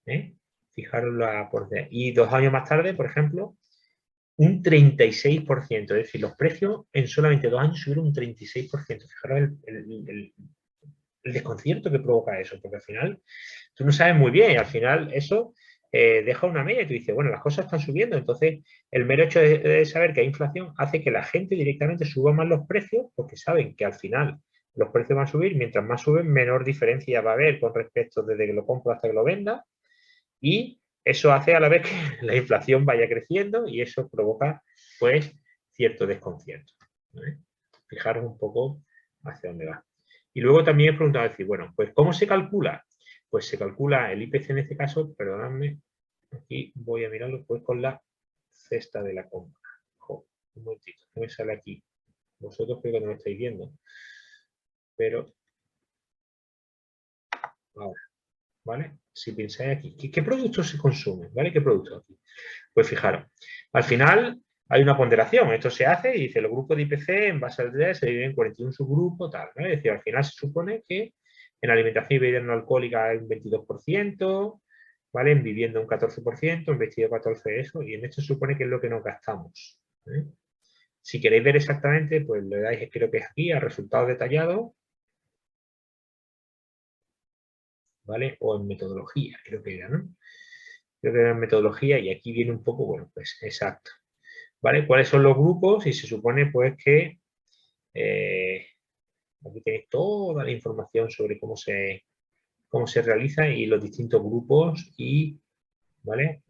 ¿eh? Fijaros la porcentaje. Y 2 años más tarde, por ejemplo, un 36%. Es decir, los precios en solamente 2 años subieron un 36%. Fijaros el desconcierto que provoca eso, porque al final tú no sabes muy bien y al final eso deja una media y tú dices, bueno, las cosas están subiendo, entonces el mero hecho de saber que hay inflación hace que la gente directamente suba más los precios porque saben que al final los precios van a subir, mientras más suben, menor diferencia va a haber con respecto desde que lo compro hasta que lo venda y eso hace a la vez que la inflación vaya creciendo y eso provoca pues cierto desconcierto. ¿Vale? Fijaros un poco hacia dónde va. Y luego también he preguntado, decir, bueno, pues ¿cómo se calcula? Pues se calcula el IPC en este caso, perdonadme, aquí voy a mirarlo pues con la cesta de la compra. Jo, un momentito, que me sale aquí. Vosotros creo que no lo estáis viendo, pero ahora, ¿vale? Si pensáis aquí, ¿qué productos se consumen? ¿Vale? ¿Qué productos aquí? Pues fijaros, al final hay una ponderación, esto se hace y dice los grupos de IPC en base al DES se dividen en 41 subgrupos, tal, ¿no? Es decir, al final se supone que en alimentación y bebida no alcohólica hay un 22%, ¿vale? En vivienda un 14%, en vestido 14% eso, y en esto se supone que es lo que nos gastamos. ¿eh? Si queréis ver exactamente, pues le dais, creo que es aquí, a resultados detallados, ¿vale? O en metodología, creo que era, ¿no? Creo que era en metodología y aquí viene un poco, bueno, pues exacto. ¿Vale? ¿Cuáles son los grupos? Y se supone pues que aquí tenéis toda la información sobre cómo se realiza y los distintos grupos y, ¿vale?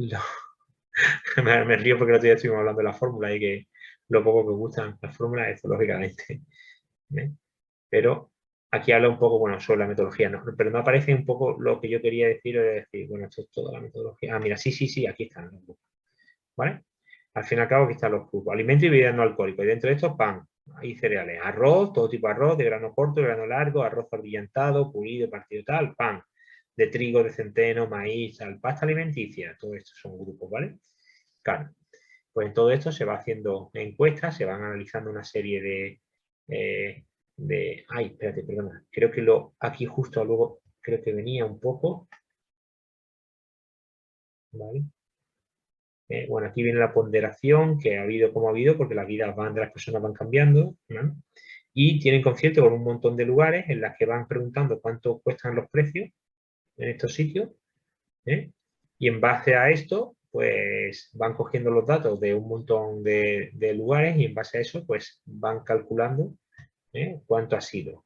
Me río porque el otro día estuvimos hablando de la fórmula y que lo poco que gustan las fórmulas, esto lógicamente. ¿eh? Pero aquí habla un poco, bueno, sobre la metodología, ¿no? Pero no aparece un poco lo que yo quería decir, es decir, bueno, esto es toda la metodología. Ah, mira, sí, aquí están los grupos, ¿vale? Al fin y al cabo, aquí están los grupos. Alimentos y bebidas no alcohólicos. Y dentro de estos, pan y cereales. Arroz, todo tipo de arroz, de grano corto, de grano largo, arroz abrillantado, pulido, partido tal, pan. De trigo, de centeno, maíz, tal, pasta alimenticia. Todo esto son grupos, ¿vale? Carne. Pues en todo esto se va haciendo encuestas, se van analizando una serie ay, espérate, perdona. Creo que aquí justo luego, creo que venía un poco, ¿vale? Bueno, aquí viene la ponderación que ha habido como ha habido, porque las vidas de las personas van cambiando, ¿no? Y tienen concierto con un montón de lugares en las que van preguntando cuánto cuestan los precios en estos sitios, ¿eh? Y en base a esto, pues van cogiendo los datos de un montón de lugares y en base a eso, pues van calculando cuánto ha sido.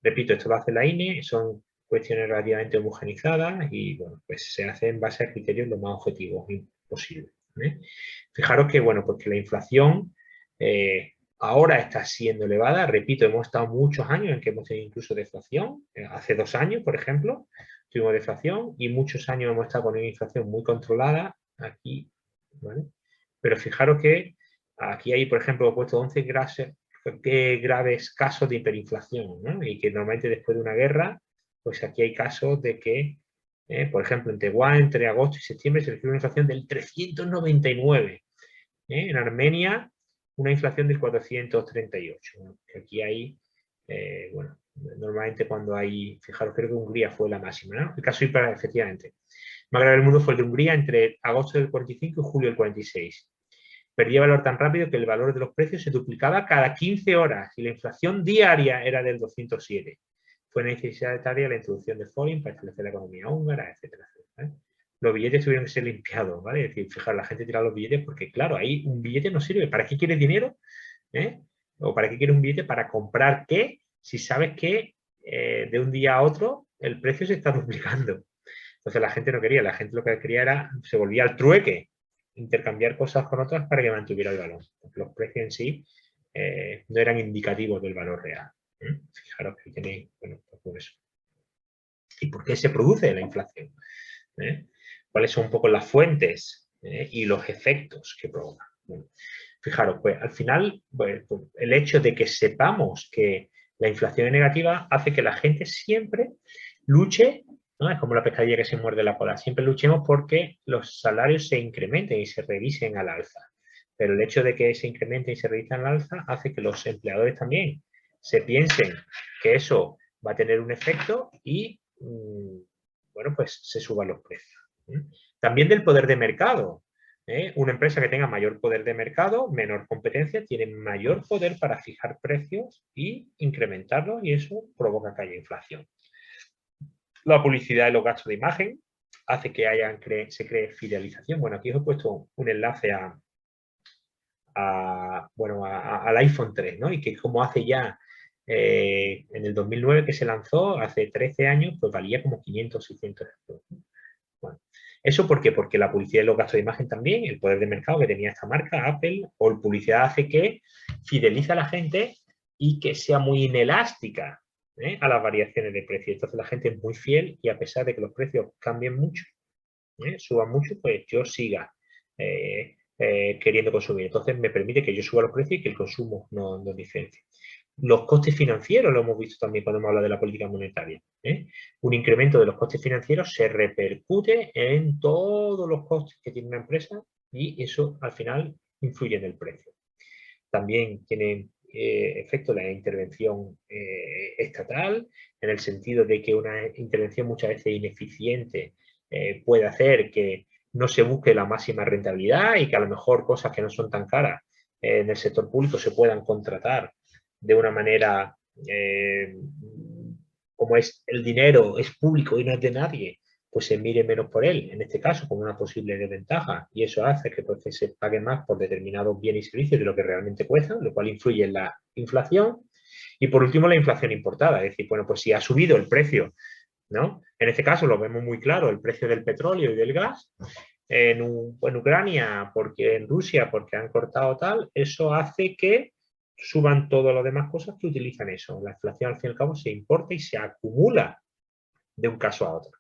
Repito, esto lo hace la INE, son cuestiones relativamente homogenizadas y bueno, pues se hace en base a criterios lo más objetivos posible. Fijaros que, bueno, porque la inflación ahora está siendo elevada. Repito, hemos estado muchos años en que hemos tenido incluso deflación. Hace 2 años, por ejemplo, tuvimos deflación y muchos años hemos estado con una inflación muy controlada. Aquí, ¿vale? Pero fijaros que aquí hay, por ejemplo, he puesto 11 graves casos de hiperinflación, ¿no? Y que normalmente después de una guerra, pues aquí hay casos de que, por ejemplo, en Taiwán, entre agosto y septiembre se registró una inflación del 399. En Armenia, una inflación del 438. ¿no? Que aquí hay, bueno, normalmente cuando hay, fijaros, creo que Hungría fue la máxima, ¿no? El caso efectivamente. más grave del mundo fue el de Hungría entre agosto del 45 y julio del 46. Perdía valor tan rápido que el valor de los precios se duplicaba cada 15 horas y la inflación diaria era del 207. Fue necesaria la introducción de Foreign para establecer la economía húngara, etcétera, etcétera. Los billetes tuvieron que ser limpiados, ¿vale? Es decir, fijar, la gente tira los billetes porque, claro, ahí un billete no sirve. ¿Para qué quieres dinero? ¿O para qué quieres un billete? ¿Para comprar qué? Si sabes que de un día a otro el precio se está duplicando. Entonces la gente no quería, la gente lo que quería era, se volvía al trueque, intercambiar cosas con otras para que mantuviera el valor. Porque los precios en sí no eran indicativos del valor real. Fijaros que tenéis, bueno, pues por eso. ¿Y por qué se produce la inflación? ¿Cuáles son un poco las fuentes y los efectos que provocan? Bueno, fijaros, pues al final, pues, el hecho de que sepamos que la inflación es negativa hace que la gente siempre luche, ¿no? Es como la pescadilla que se muerde la cola, siempre luchemos porque los salarios se incrementen y se revisen al alza. Pero el hecho de que se incrementen y se revisen al alza hace que los empleadores también se piensen que eso va a tener un efecto y, bueno, pues se suban los precios. También del poder de mercado. Una empresa que tenga mayor poder de mercado, menor competencia, tiene mayor poder para fijar precios y incrementarlos y eso provoca que haya inflación. La publicidad y los gastos de imagen hace que se cree fidelización. Bueno, aquí os he puesto un enlace al iPhone 3, ¿no? Y que como hace ya en el 2009 que se lanzó, hace 13 años, pues valía como 500, 600 euros. Bueno, ¿eso por qué? Porque la publicidad y los gastos de imagen también, el poder de mercado que tenía esta marca, Apple, o la publicidad hace que fideliza a la gente y que sea muy inelástica a las variaciones de precio. Entonces la gente es muy fiel y a pesar de que los precios cambien mucho, suban mucho, pues yo siga queriendo consumir. Entonces me permite que yo suba los precios y que el consumo no diferencie. Los costes financieros lo hemos visto también cuando hemos hablado de la política monetaria. Un incremento de los costes financieros se repercute en todos los costes que tiene una empresa y eso al final influye en el precio. También tiene efecto la intervención estatal, en el sentido de que una intervención muchas veces ineficiente puede hacer que no se busque la máxima rentabilidad y que a lo mejor cosas que no son tan caras en el sector público se puedan contratar de una manera como es el dinero es público y no es de nadie, pues se mire menos por él, en este caso, como una posible desventaja, y eso hace que pues, se pague más por determinados bienes y servicios de lo que realmente cuestan, lo cual influye en la inflación. Y por último, la inflación importada, es decir, bueno, pues si ha subido el precio, ¿no? En este caso lo vemos muy claro, el precio del petróleo y del gas, en Ucrania, porque en Rusia, porque han cortado tal, eso hace que suban todas las demás cosas que utilizan eso. La inflación, al fin y al cabo, se importa y se acumula de un caso a otro,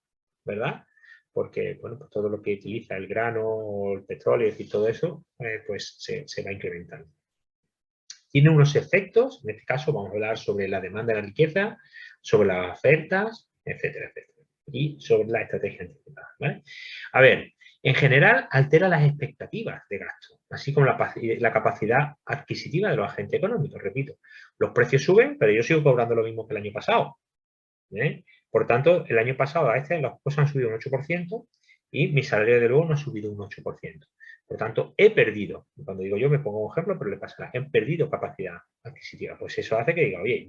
¿verdad? Porque, bueno, pues todo lo que utiliza el grano o el petróleo y todo eso, pues se va incrementando. Tiene unos efectos, en este caso vamos a hablar sobre la demanda de la riqueza, sobre las ofertas, etcétera, etcétera. Y sobre la estrategia anticipada, ¿vale? A ver, en general altera las expectativas de gasto, así como la capacidad adquisitiva de los agentes económicos. Repito, los precios suben, pero yo sigo cobrando lo mismo que el año pasado. Por tanto, el año pasado a las cosas han subido un 8% y mi salario de luego no ha subido un 8%. Por tanto, he perdido, cuando digo yo me pongo un ejemplo, pero le pasará, he perdido capacidad adquisitiva. Pues eso hace que diga, oye,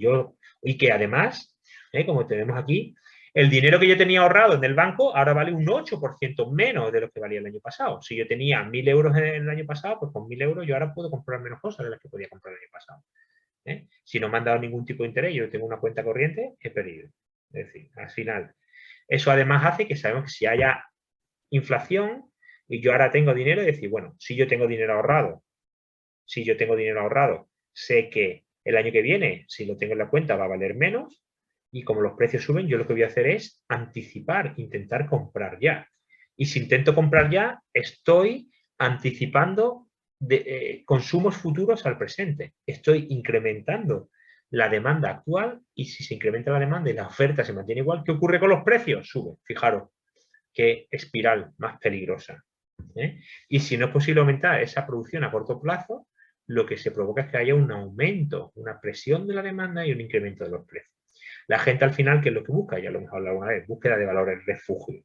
y que además, como tenemos aquí, el dinero que yo tenía ahorrado en el banco ahora vale un 8% menos de lo que valía el año pasado. Si yo tenía 1.000 euros en el año pasado, pues con 1.000 euros yo ahora puedo comprar menos cosas de las que podía comprar el año pasado. Si no me han dado ningún tipo de interés, yo tengo una cuenta corriente, he perdido. Es decir, al final, eso además hace que sabemos que si haya inflación y yo ahora tengo dinero, es decir, bueno, si yo tengo dinero ahorrado, sé que el año que viene, si lo tengo en la cuenta, va a valer menos y como los precios suben, yo lo que voy a hacer es anticipar, intentar comprar ya. Y si intento comprar ya, estoy anticipando consumos futuros al presente. Estoy incrementando la demanda actual y si se incrementa la demanda y la oferta se mantiene igual, ¿qué ocurre con los precios? Sube. Fijaros qué espiral más peligrosa. Y si no es posible aumentar esa producción a corto plazo, lo que se provoca es que haya un aumento, una presión de la demanda y un incremento de los precios. La gente al final, ¿qué es lo que busca? Ya lo hemos hablado alguna vez, búsqueda de valores refugio.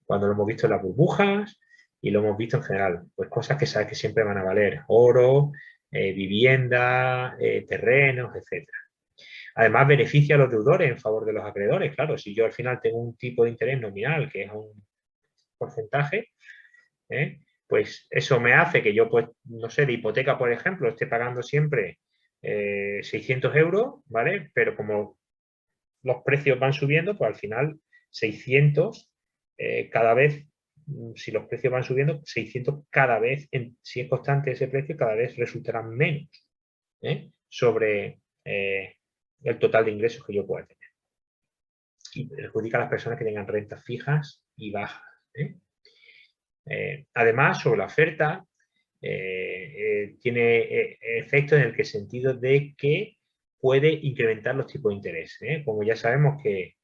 cuando lo hemos visto en las burbujas y lo hemos visto en general. Pues cosas que sabes que siempre van a valer: oro, vivienda, terrenos, etcétera. Además, beneficia a los deudores en favor de los acreedores. Claro, si yo al final tengo un tipo de interés nominal, que es un porcentaje, pues eso me hace que yo, pues, no sé, de hipoteca, por ejemplo, esté pagando siempre 600 euros, ¿vale? Pero como los precios van subiendo, pues al final 600 cada vez, si los precios van subiendo, 600 cada vez, si es constante ese precio, cada vez resultarán menos sobre el total de ingresos que yo pueda tener. Y perjudica a las personas que tengan rentas fijas y bajas. Además, sobre la oferta, tiene efectos en el sentido de que puede incrementar los tipos de interés. Como ya sabemos que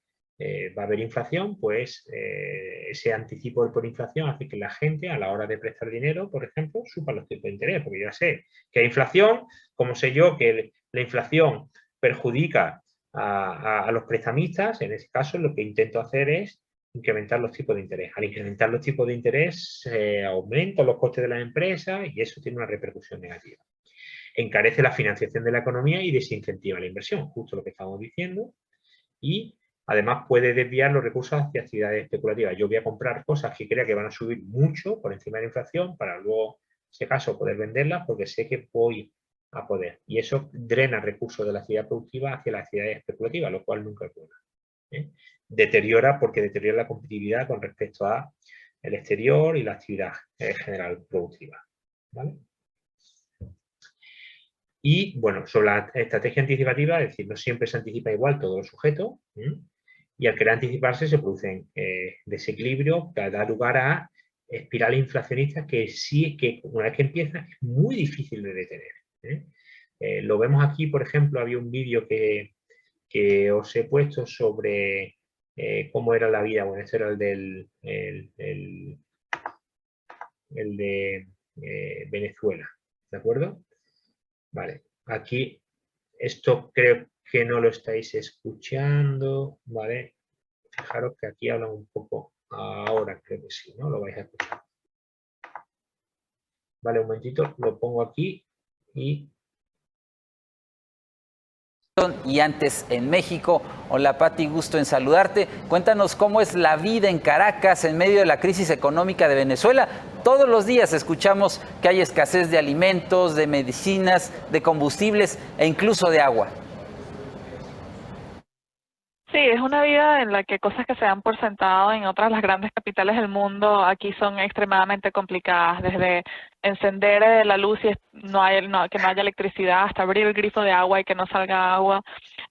va a haber inflación, pues ese anticipo por inflación hace que la gente, a la hora de prestar dinero, por ejemplo, suba los tipos de interés, porque ya sé que hay inflación. Como sé yo que la inflación perjudica a los prestamistas, en ese caso lo que intento hacer es incrementar los tipos de interés. Al incrementar los tipos de interés, aumentan los costes de las empresas y eso tiene una repercusión negativa. Encarece la financiación de la economía y desincentiva la inversión, justo lo que estamos diciendo, y además puede desviar los recursos hacia actividades especulativas. Yo voy a comprar cosas que crea que van a subir mucho por encima de la inflación para luego, en ese caso, poder venderlas porque sé que voy a poder. Y eso drena recursos de la actividad productiva hacia las actividades especulativas, lo cual nunca es bueno. Deteriora, porque deteriora la competitividad con respecto a el exterior y la actividad general productiva. ¿Vale? Y bueno, sobre la estrategia anticipativa, es decir, no siempre se anticipa igual todos los sujetos, y al querer anticiparse se producen desequilibrios que da lugar a espirales inflacionistas que sí, que una vez que empiezan es muy difícil de detener. Lo vemos aquí, por ejemplo, había un vídeo que os he puesto sobre cómo era la vida. Bueno, este era el de Venezuela, ¿de acuerdo? Vale, aquí esto creo que no lo estáis escuchando, ¿vale? Fijaros que aquí hablan un poco, ahora creo que sí, ¿no? Lo vais a escuchar. Vale, un momentito, lo pongo aquí y... Y antes en México. Hola Pati, gusto en saludarte. Cuéntanos cómo es la vida en Caracas en medio de la crisis económica de Venezuela. Todos los días escuchamos que hay escasez de alimentos, de medicinas, de combustibles e incluso de agua. Sí, es una vida en la que cosas que se dan por sentado en otras las grandes capitales del mundo aquí son extremadamente complicadas, desde encender la luz y que no haya electricidad, hasta abrir el grifo de agua y que no salga agua.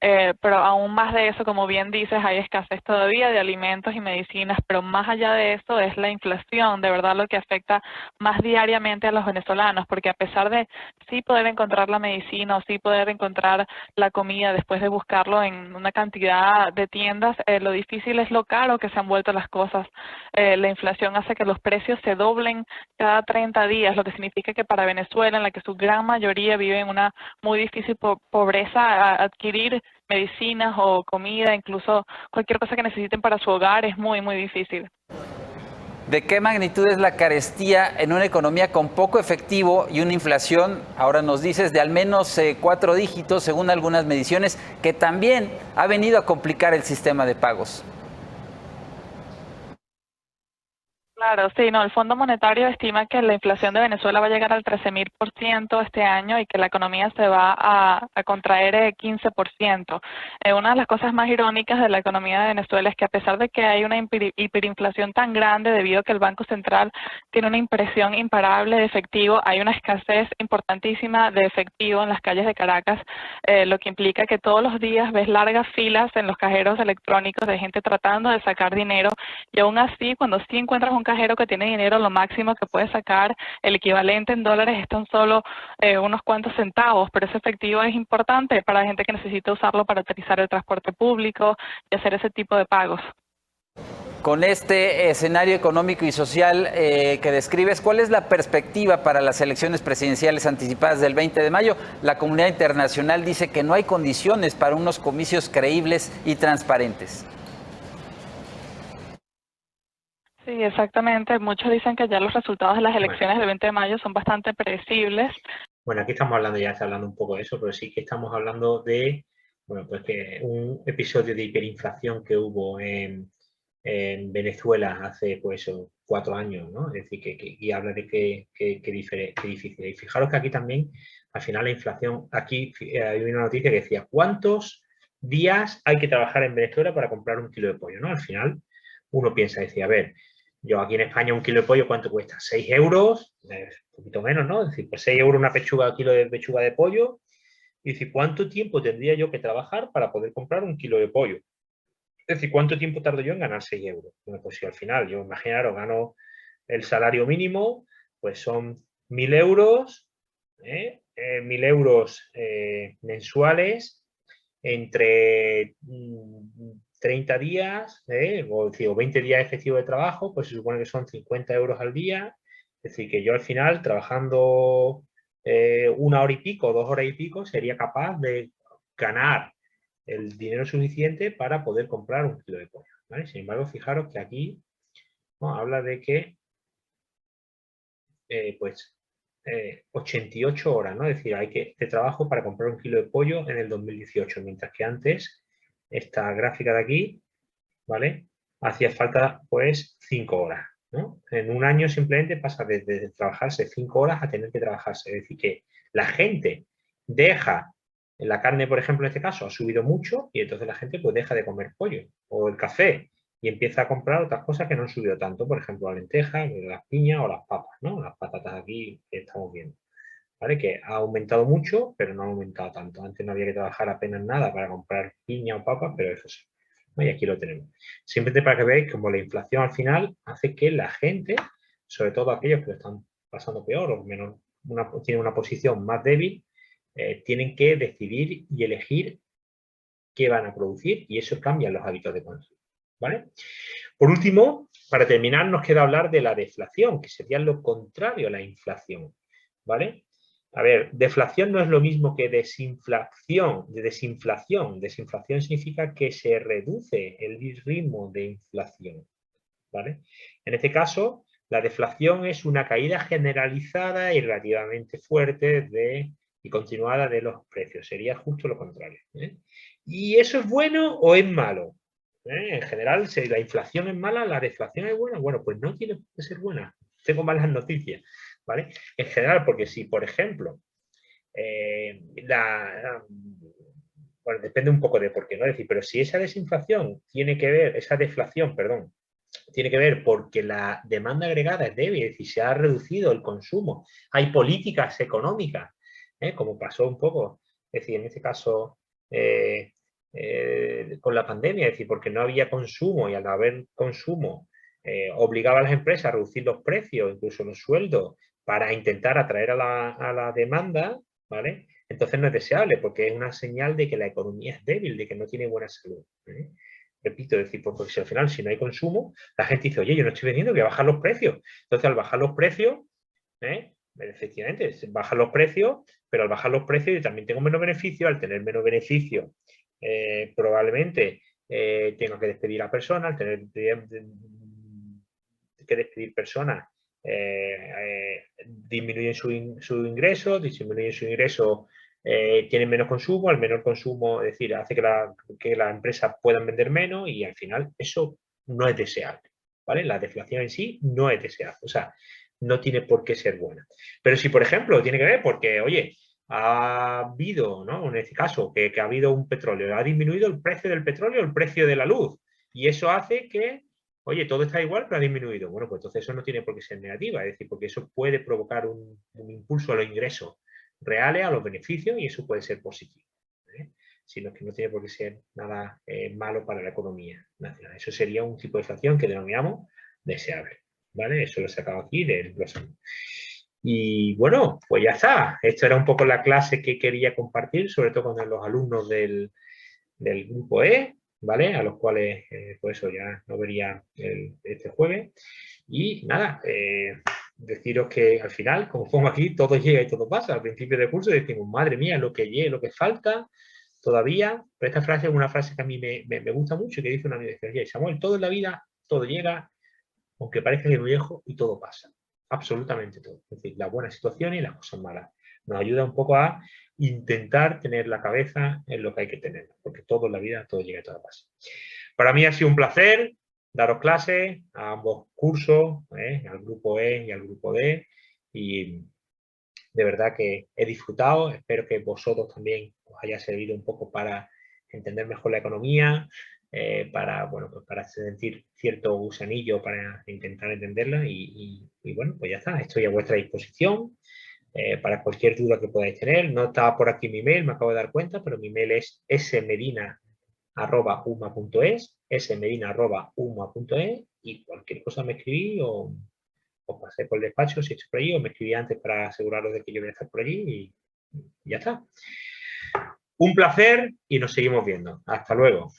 Pero aún más de eso, como bien dices, hay escasez todavía de alimentos y medicinas, pero más allá de eso es la inflación, de verdad lo que afecta más diariamente a los venezolanos, porque a pesar de sí poder encontrar la medicina o sí poder encontrar la comida después de buscarlo en una cantidad de tiendas, lo difícil es lo caro que se han vuelto las cosas. La inflación hace que los precios se doblen cada 30 días, lo que significa que para Venezuela, en la que su gran mayoría vive en una muy difícil pobreza, adquirir medicinas o comida, incluso cualquier cosa que necesiten para su hogar, es muy, muy difícil. ¿De qué magnitud es la carestía en una economía con poco efectivo y una inflación, ahora nos dices, de al menos 4 dígitos, según algunas mediciones, que también ha venido a complicar el sistema de pagos? Claro, sí, no, el Fondo Monetario estima que la inflación de Venezuela va a llegar al 13.000% este año y que la economía se va a contraer 15%. Una de las cosas más irónicas de la economía de Venezuela es que a pesar de que hay una hiperinflación tan grande debido a que el Banco Central tiene una impresión imparable de efectivo, hay una escasez importantísima de efectivo en las calles de Caracas, lo que implica que todos los días ves largas filas en los cajeros electrónicos de gente tratando de sacar dinero, y aún así, cuando sí encuentras un cajero que tiene dinero, lo máximo que puede sacar, el equivalente en dólares, es tan solo unos cuantos centavos, pero ese efectivo es importante para la gente que necesita usarlo para utilizar el transporte público y hacer ese tipo de pagos. Con este escenario económico y social que describes, ¿cuál es la perspectiva para las elecciones presidenciales anticipadas del 20 de mayo? La comunidad internacional dice que no hay condiciones para unos comicios creíbles y transparentes. Sí, Sí, exactamente. Muchos dicen que ya los resultados de las elecciones del 20 de mayo son bastante predecibles. Bueno, aquí estamos hablando, ya está hablando un poco de eso, pero sí que estamos hablando de, bueno, pues que un episodio de hiperinflación que hubo en Venezuela hace, pues, 4 años, ¿no? Es decir, y habla de qué difícil. Y fijaros que aquí también, al final la inflación, aquí hay una noticia que decía, ¿cuántos días hay que trabajar en Venezuela para comprar un kilo de pollo, ¿no? Al final uno piensa, decía, a ver, yo aquí en España un kilo de pollo, ¿cuánto cuesta? 6 euros, un poquito menos, ¿no? Es decir, pues 6 euros una pechuga, kilo de pechuga de pollo. Y decir, ¿cuánto tiempo tendría yo que trabajar para poder comprar un kilo de pollo? Es decir, ¿cuánto tiempo tardo yo en ganar 6 euros? Bueno, pues si al final, yo imaginaros, gano el salario mínimo, pues son 1.000 euros, 1.000 euros mensuales entre 30 días, o 20 días efectivos de trabajo, pues se supone que son 50 euros al día. Es decir, que yo al final, trabajando 1 hora y pico, 2 horas y pico, sería capaz de ganar el dinero suficiente para poder comprar un kilo de pollo, ¿vale? Sin embargo, fijaros que aquí, ¿no?, habla de que pues 88 horas, ¿no? Es decir, hay que de trabajo para comprar un kilo de pollo en el 2018, mientras que antes, esta gráfica de aquí, ¿vale?, hacía falta pues 5 horas, ¿no? En un año simplemente pasa de trabajarse 5 horas a tener que trabajarse. Es decir, que la gente deja, la carne, por ejemplo, en este caso, ha subido mucho y entonces la gente pues deja de comer pollo o el café y empieza a comprar otras cosas que no han subido tanto, por ejemplo, la lenteja, las piñas o las papas, ¿no? Las patatas aquí que estamos viendo, ¿vale? Que ha aumentado mucho, pero no ha aumentado tanto. Antes no había que trabajar apenas nada para comprar piña o papas, pero eso sí, ¿no? Y aquí lo tenemos. Simplemente para que veáis como la inflación al final hace que la gente, sobre todo aquellos que lo están pasando peor o menos, tienen una posición más débil, tienen que decidir y elegir qué van a producir y eso cambia los hábitos de consumo, ¿vale? Por último, para terminar, nos queda hablar de la deflación, que sería lo contrario a la inflación, ¿vale? A ver, deflación no es lo mismo que desinflación. Desinflación significa que se reduce el ritmo de inflación, ¿vale? En este caso, la deflación es una caída generalizada y relativamente fuerte y continuada de los precios. Sería justo lo contrario, ¿eh? ¿Y eso es bueno o es malo? En general, si la inflación es mala, la deflación es buena. Bueno, pues no tiene que ser buena. Tengo malas noticias, ¿vale? En general, porque si, por ejemplo, bueno, depende un poco de por qué, ¿no? Es decir, pero si esa desinflación tiene que ver, esa deflación, perdón, tiene que ver porque la demanda agregada es débil, es decir, se ha reducido el consumo, hay políticas económicas, como pasó un poco, es decir, en este caso con la pandemia, es decir, porque no había consumo y al haber consumo obligaba a las empresas a reducir los precios, incluso los sueldos, para intentar atraer a la demanda, ¿vale? Entonces no es deseable porque es una señal de que la economía es débil, de que no tiene buena salud, ¿eh? Repito, es decir, porque si al final, si no hay consumo, la gente dice, oye, yo no estoy vendiendo, voy a bajar los precios. Entonces, al bajar los precios, efectivamente, bajan los precios, pero al bajar los precios yo también tengo menos beneficio. Al tener menos beneficio, probablemente tengo que despedir a personas, al tener que despedir personas, disminuyen su ingreso, disminuyen su ingreso, tienen menos consumo, al menor consumo, es decir, hace que la empresa puedan vender menos y al final eso no es deseable, ¿vale? La deflación en sí no es deseable, o sea, no tiene por qué ser buena. Pero si, por ejemplo, tiene que ver porque, oye, ha habido, ¿no?, en este caso, que ha habido un petróleo, ha disminuido el precio del petróleo, el precio de la luz, y eso hace que, oye, todo está igual, pero ha disminuido. Bueno, pues entonces eso no tiene por qué ser negativa, es decir, porque eso puede provocar un impulso a los ingresos reales, a los beneficios, y eso puede ser positivo, ¿eh? Sino que no tiene por qué ser nada malo para la economía nacional. Eso sería un tipo de inflación que denominamos deseable, ¿vale? Eso lo he sacado aquí del glosario. Y bueno, pues ya está. Esto era un poco la clase que quería compartir, sobre todo con los alumnos del grupo E, ¿vale? A los cuales, pues eso ya no vería este jueves. Y nada, deciros que al final, como pongo aquí, todo llega y todo pasa. Al principio del curso decimos, madre mía, lo que llega, lo que falta todavía. Pero esta frase es una frase que a mí me gusta mucho y que dice una amiga, Samuel, todo en la vida, todo llega aunque parezca que es viejo, y todo pasa. Absolutamente todo. Es decir, las buenas situaciones y las cosas malas. Nos ayuda un poco a intentar tener la cabeza en lo que hay que tener, porque todo en la vida, todo llega y todo pasa. Para mí ha sido un placer daros clases a ambos cursos, al grupo E y al grupo D, y de verdad que he disfrutado. Espero que vosotros también os haya servido un poco para entender mejor la economía, para, bueno, pues para sentir cierto gusanillo para intentar entenderla, y bueno, pues ya está, estoy a vuestra disposición. Para cualquier duda que podáis tener. No estaba por aquí mi mail, me acabo de dar cuenta, pero mi mail es smedina@uma.es, y cualquier cosa me escribí o pasé por el despacho si estoy por allí, o me escribí antes para aseguraros de que yo voy a estar por allí, y ya está. Un placer y nos seguimos viendo. Hasta luego.